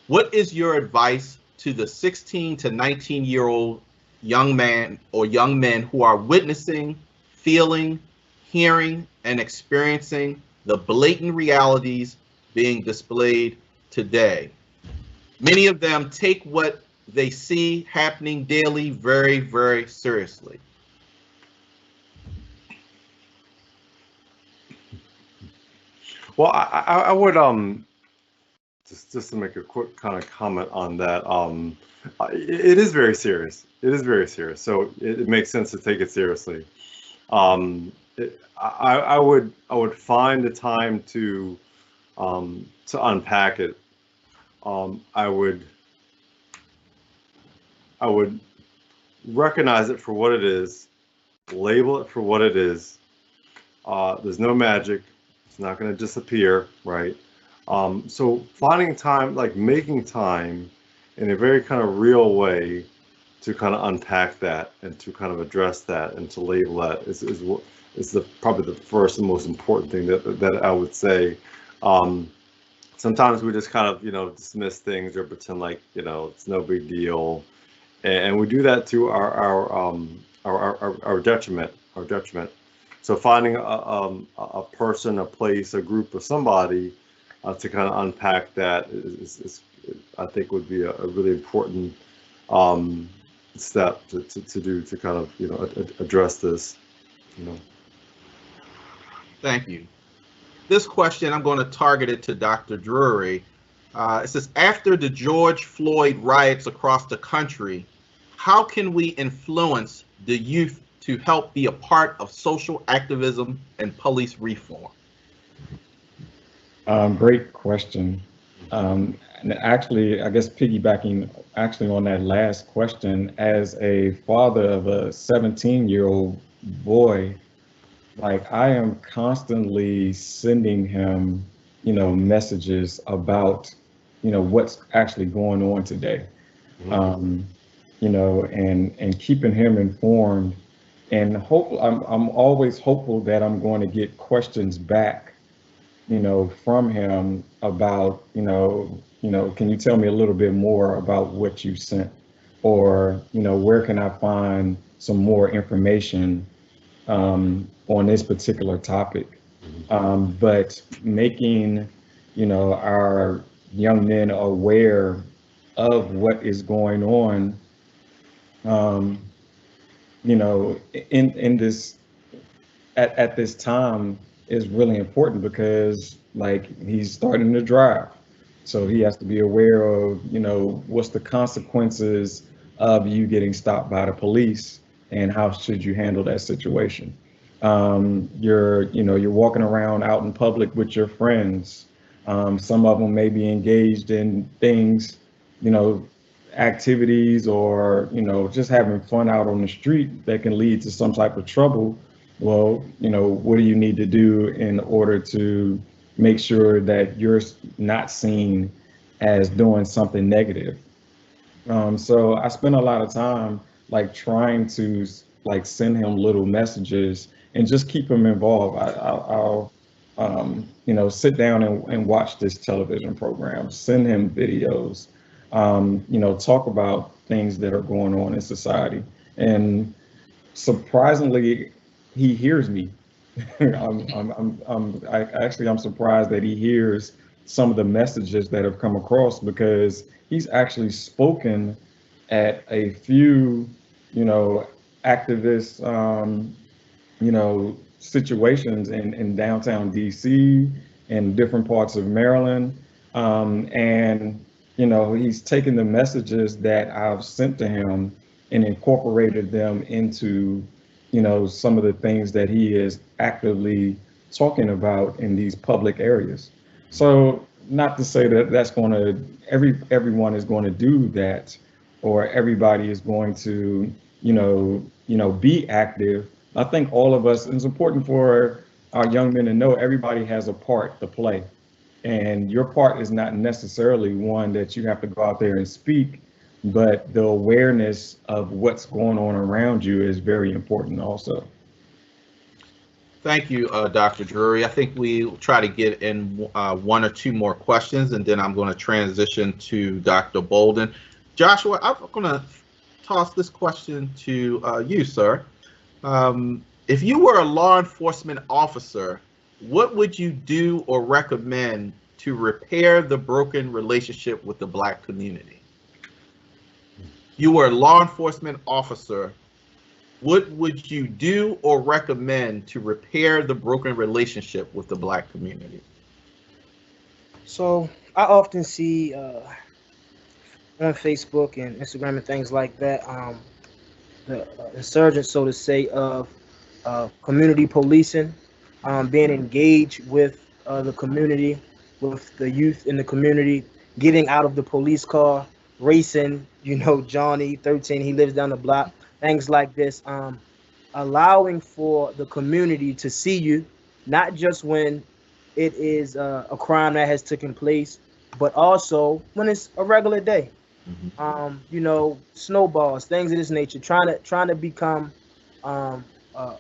[SPEAKER 1] what is your advice to the 16 to 19-year-old young man or young men who are witnessing, feeling, hearing, and experiencing the blatant realities being displayed today? Many of them take what they see happening daily very, very seriously.
[SPEAKER 7] Well, I would just to make a quick kind of comment on that. It is very serious. It is very serious. So it makes sense to take it seriously. I would find the time to unpack it. I would recognize it for what it is, label it for what it is. There's no magic. It's not going to disappear, right? So finding time, like making time in a very kind of real way to kind of unpack that and to kind of address that and to label that is probably the first and most important thing that I would say. Sometimes we just kind of, dismiss things or pretend like, it's no big deal. And we do that to our detriment, So finding a person, a place, a group, or somebody to kind of unpack that is I think would be a really important step to do to kind of address this.
[SPEAKER 1] Thank you. This question, I'm going to target it to Dr. Drewery. It says, after the George Floyd riots across the country, how can we influence the youth to help be a part of social activism and police reform?
[SPEAKER 6] Great question. And actually, I guess piggybacking on that last question, as a father of a 17-year-old boy, like I am constantly sending him, messages about, what's actually going on today, and keeping him informed. And I'm always hopeful that I'm going to get questions back, from him about, can you tell me a little bit more about what you sent, or, where can I find some more information on this particular topic. But making, our young men aware of what is going on, in this, at this time is really important because like he's starting to drive. So he has to be aware of, what's the consequences of you getting stopped by the police and how should you handle that situation. You're walking around out in public with your friends. Some of them may be engaged in things, activities or, just having fun out on the street that can lead to some type of trouble. Well, what do you need to do in order to make sure that you're not seen as doing something negative? So I spend a lot of time like trying to like send him little messages and just keep him involved. I'll sit down and watch this television program, send him videos, talk about things that are going on in society. And surprisingly, he hears me. I'm surprised that he hears some of the messages that have come across, because he's actually spoken at a few, activist, situations in downtown DC and different parts of Maryland. And, he's taken the messages that I've sent to him and incorporated them into, some of the things that he is actively talking about in these public areas. So not to say that that's going to, everyone is going to do that, or everybody is going to, be active. I think all of us, it's important for our young men to know everybody has a part to play. And your part is not necessarily one that you have to go out there and speak, but the awareness of what's going on around you is very important also.
[SPEAKER 1] Thank you, Dr. Drewery. I think we'll try to get in one or two more questions, and then I'm going to transition to Dr. Bolden. Joshua, I'm going to toss this question to you, sir. If you were a law enforcement officer, what would you do or recommend to repair the broken relationship with the Black community? You were a law enforcement officer. What would you do or recommend to repair the broken relationship with the Black community?
[SPEAKER 8] So I often see on Facebook and Instagram and things like that, the insurgence, so to say, of community policing, being engaged with the community, with the youth in the community, getting out of the police car, racing, you know, Johnny, 13, he lives down the block, things like this, allowing for the community to see you, not just when it is a crime that has taken place, but also when it's a regular day. You know, snowballs, things of this nature, trying to become a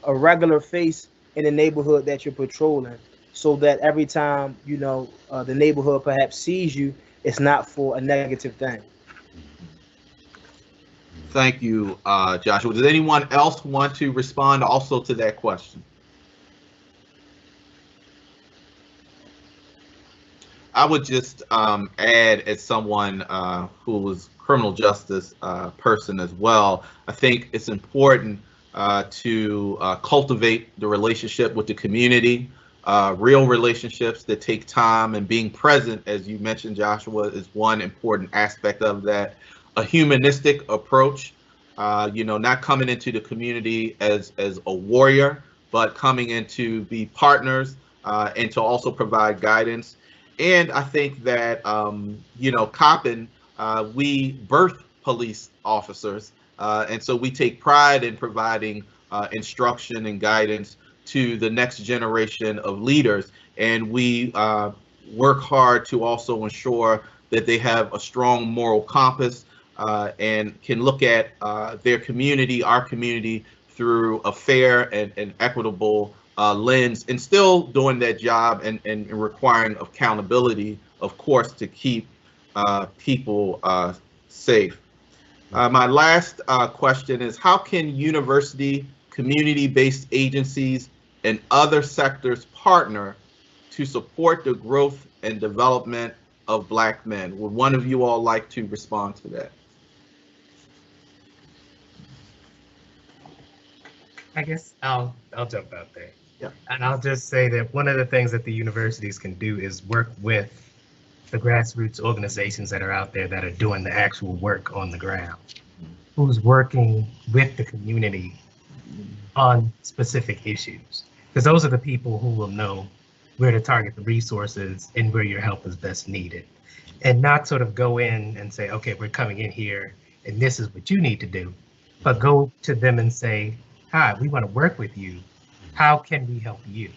[SPEAKER 8] regular face in the neighborhood that you're patrolling, so that every time, you know, the neighborhood perhaps sees you, it's not for a negative thing.
[SPEAKER 1] Thank you, Joshua. Does anyone else want to respond also to that question? I would just add, as someone who was criminal justice person as well, I think it's important to cultivate the relationship with the community, real relationships that take time, and being present, as you mentioned, Joshua, is one important aspect of that. A humanistic approach, you know, not coming into the community as a warrior, but coming in to be partners and to also provide guidance. And I think that, you know, Coppin, we birth police officers, and so we take pride in providing instruction and guidance to the next generation of leaders. And we work hard to also ensure that they have a strong moral compass and can look at their community, our community, through a fair and equitable lens, and still doing that job and requiring accountability, of course, to keep people safe. My last question is, how can university, community-based agencies, and other sectors partner to support the growth and development of Black men? Would one of you all like to respond to that?
[SPEAKER 5] I guess I'll jump out there.
[SPEAKER 1] Yeah.
[SPEAKER 5] And I'll just say that one of the things that the universities can do is work with the grassroots organizations that are out there that are doing the actual work on the ground, who's working with the community on specific issues. Because those are the people who will know where to target the resources and where your help is best needed. And not sort of go in and say, okay, we're coming in here and this is what you need to do. But go to them and say, hi, we want to work with you. How can we help you?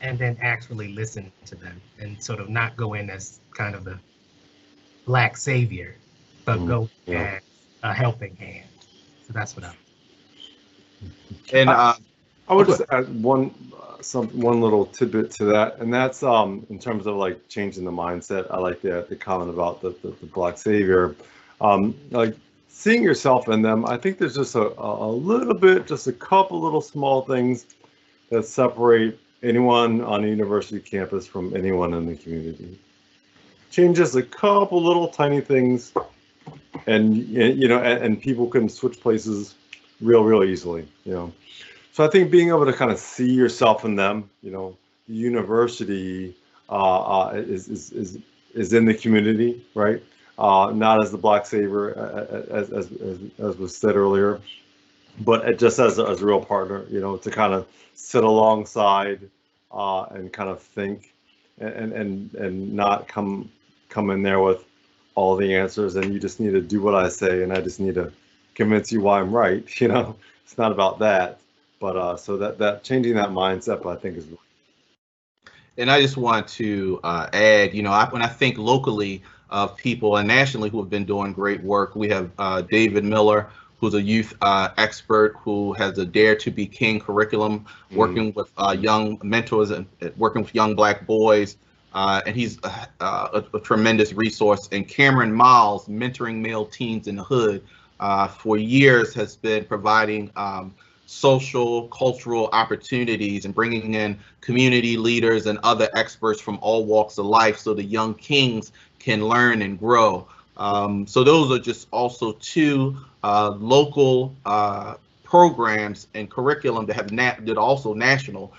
[SPEAKER 5] And then actually listen to them and sort of not go in as kind of the Black savior, but go as a helping hand. So that's what I'm.
[SPEAKER 1] And
[SPEAKER 7] I would just add one little tidbit to that, and that's in terms of like changing the mindset. I like the comment about the Black savior, like seeing yourself in them. I think there's just a little bit, just a couple little small things that separate anyone on a university campus from anyone in the community. Change just a couple little tiny things, and you know, and people can switch places real easily, you know. So I think being able to kind of see yourself in them, you know, the university is in the community, right? Not as the Black savior, as was said earlier, but just as a real partner, you know, to kind of sit alongside and kind of think and not come in there with all the answers, and you just need to do what I say, and I just need to convince you why I'm right. You know, it's not about that, but so that changing that mindset, I think, is.
[SPEAKER 1] And I just want to add, you know, when I think locally of people and nationally who have been doing great work, we have David Miller, who's a youth expert who has a Dare to Be King curriculum, working with young mentors and working with young Black boys. And he's a tremendous resource. And Cameron Miles, Mentoring Male Teens in the Hood, for years has been providing social, cultural opportunities and bringing in community leaders and other experts from all walks of life so the young kings can learn and grow. So those are just also two local programs and curriculum that have that are also national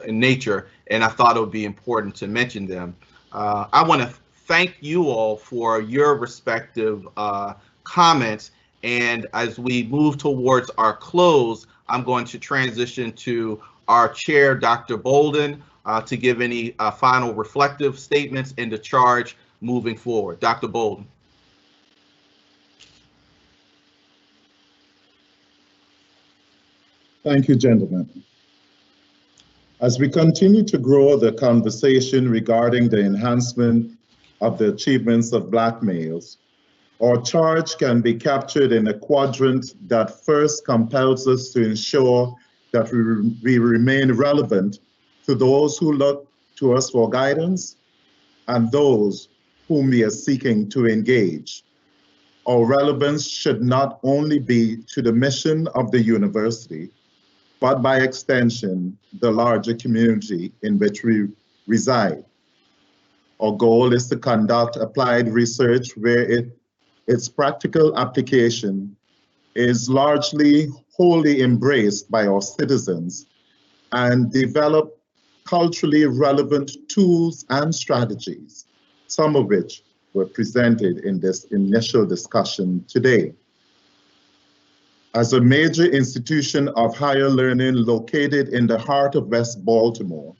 [SPEAKER 1] in nature, and I thought it would be important to mention them. I want to thank you all for your respective comments, and as we move towards our close, I'm going to transition to our chair, Dr. Bolden, to give any final reflective statements and the charge moving forward. Dr. Bolden.
[SPEAKER 4] Thank you, gentlemen. As we continue to grow the conversation regarding the enhancement of the achievements of Black males, our charge can be captured in a quadrant that first compels us to ensure that we remain relevant to those who look to us for guidance and those whom we are seeking to engage. Our relevance should not only be to the mission of the university, but by extension, the larger community in which we reside. Our goal is to conduct applied research where its practical application is largely wholly embraced by our citizens and develop culturally relevant tools and strategies, some of which were presented in this initial discussion today. As a major institution of higher learning located in the heart of West Baltimore,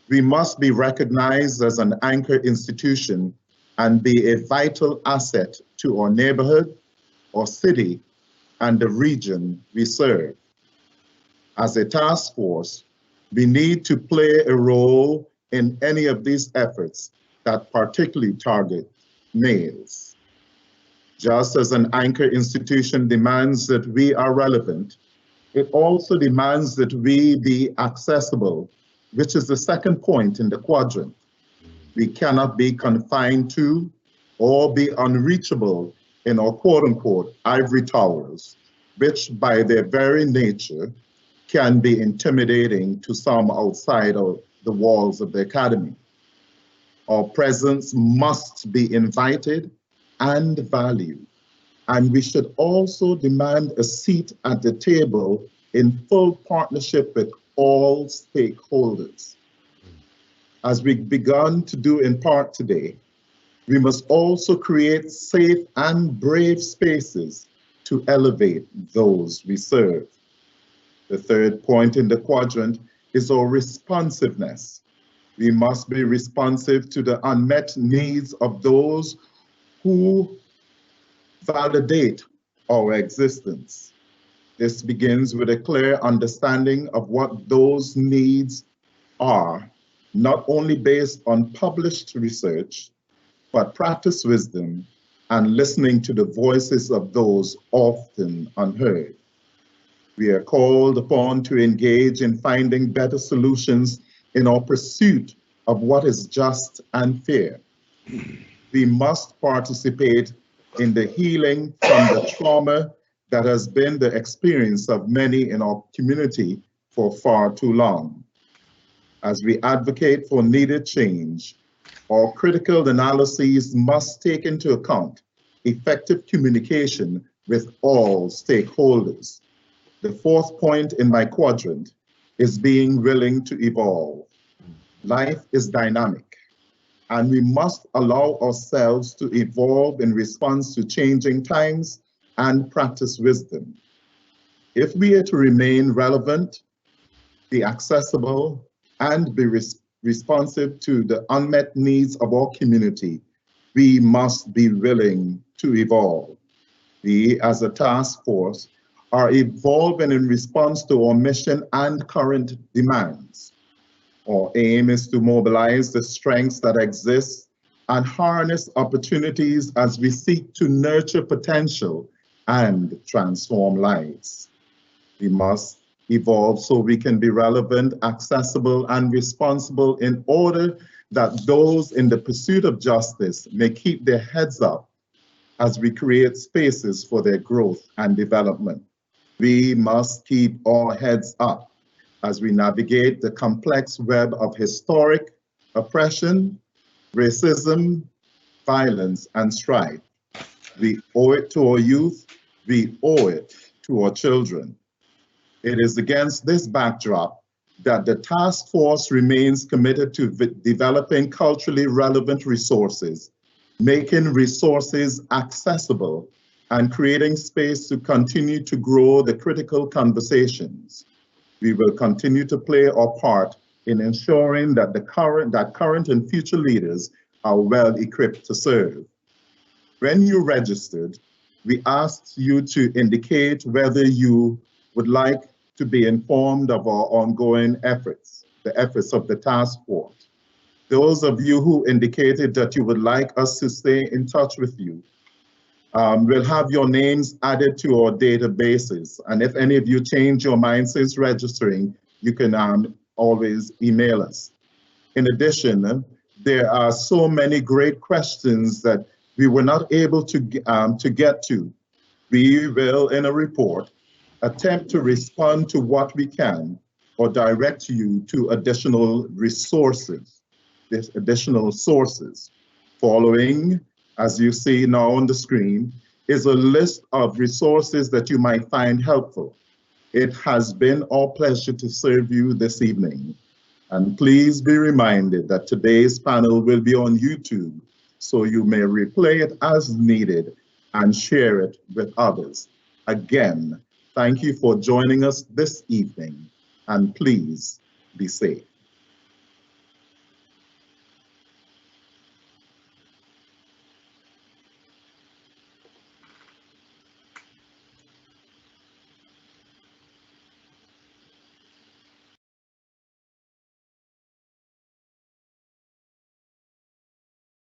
[SPEAKER 4] we must be recognized as an anchor institution and be a vital asset to our neighborhood, our city, and the region we serve. As a task force, we need to play a role in any of these efforts that particularly target males. Just as an anchor institution demands that we are relevant, it also demands that we be accessible, which is the second point in the quadrant. We cannot be confined to or be unreachable in our quote-unquote ivory towers, which by their very nature can be intimidating to some outside of the walls of the academy. Our presence must be invited and valued, and we should also demand a seat at the table in full partnership with all stakeholders. As we've begun to do in part today, we must also create safe and brave spaces to elevate those we serve. The third point in the quadrant is our responsiveness. We must be responsive to the unmet needs of those who validate our existence. This begins with a clear understanding of what those needs are, not only based on published research, but practice wisdom and listening to the voices of those often unheard. We are called upon to engage in finding better solutions in our pursuit of what is just and fair. We must participate in the healing from the trauma that has been the experience of many in our community for far too long. As we advocate for needed change, our critical analyses must take into account effective communication with all stakeholders. The fourth point in my quadrant is being willing to evolve. Life is dynamic, and we must allow ourselves to evolve in response to changing times and practice wisdom. If we are to remain relevant, be accessible, and be responsive to the unmet needs of our community, we must be willing to evolve. We, as a task force, are evolving in response to our mission and current demands. Our aim is to mobilize the strengths that exist and harness opportunities as we seek to nurture potential and transform lives. We must evolve so we can be relevant, accessible, and responsible in order that those in the pursuit of justice may keep their heads up as we create spaces for their growth and development. We must keep our heads up as we navigate the complex web of historic oppression, racism, violence, and strife. We owe it to our youth, we owe it to our children. It is against this backdrop that the task force remains committed to developing culturally relevant resources, making resources accessible, and creating space to continue to grow the critical conversations. We will continue to play our part in ensuring that current and future leaders are well equipped to serve. When you registered, we asked you to indicate whether you would like to be informed of our ongoing efforts, the efforts of the task force. Those of you who indicated that you would like us to stay in touch with you, we'll have your names added to our databases. And if any of you change your mind since registering, you can always email us. In addition, there are so many great questions that we were not able to get to. We will, in a report, attempt to respond to what we can or direct you to additional resources, additional sources. Following, as you see now on the screen, is a list of resources that you might find helpful. It has been our pleasure to serve you this evening. And please be reminded that today's panel will be on YouTube, so you may replay it as needed and share it with others. Again, thank you for joining us this evening, and please be safe.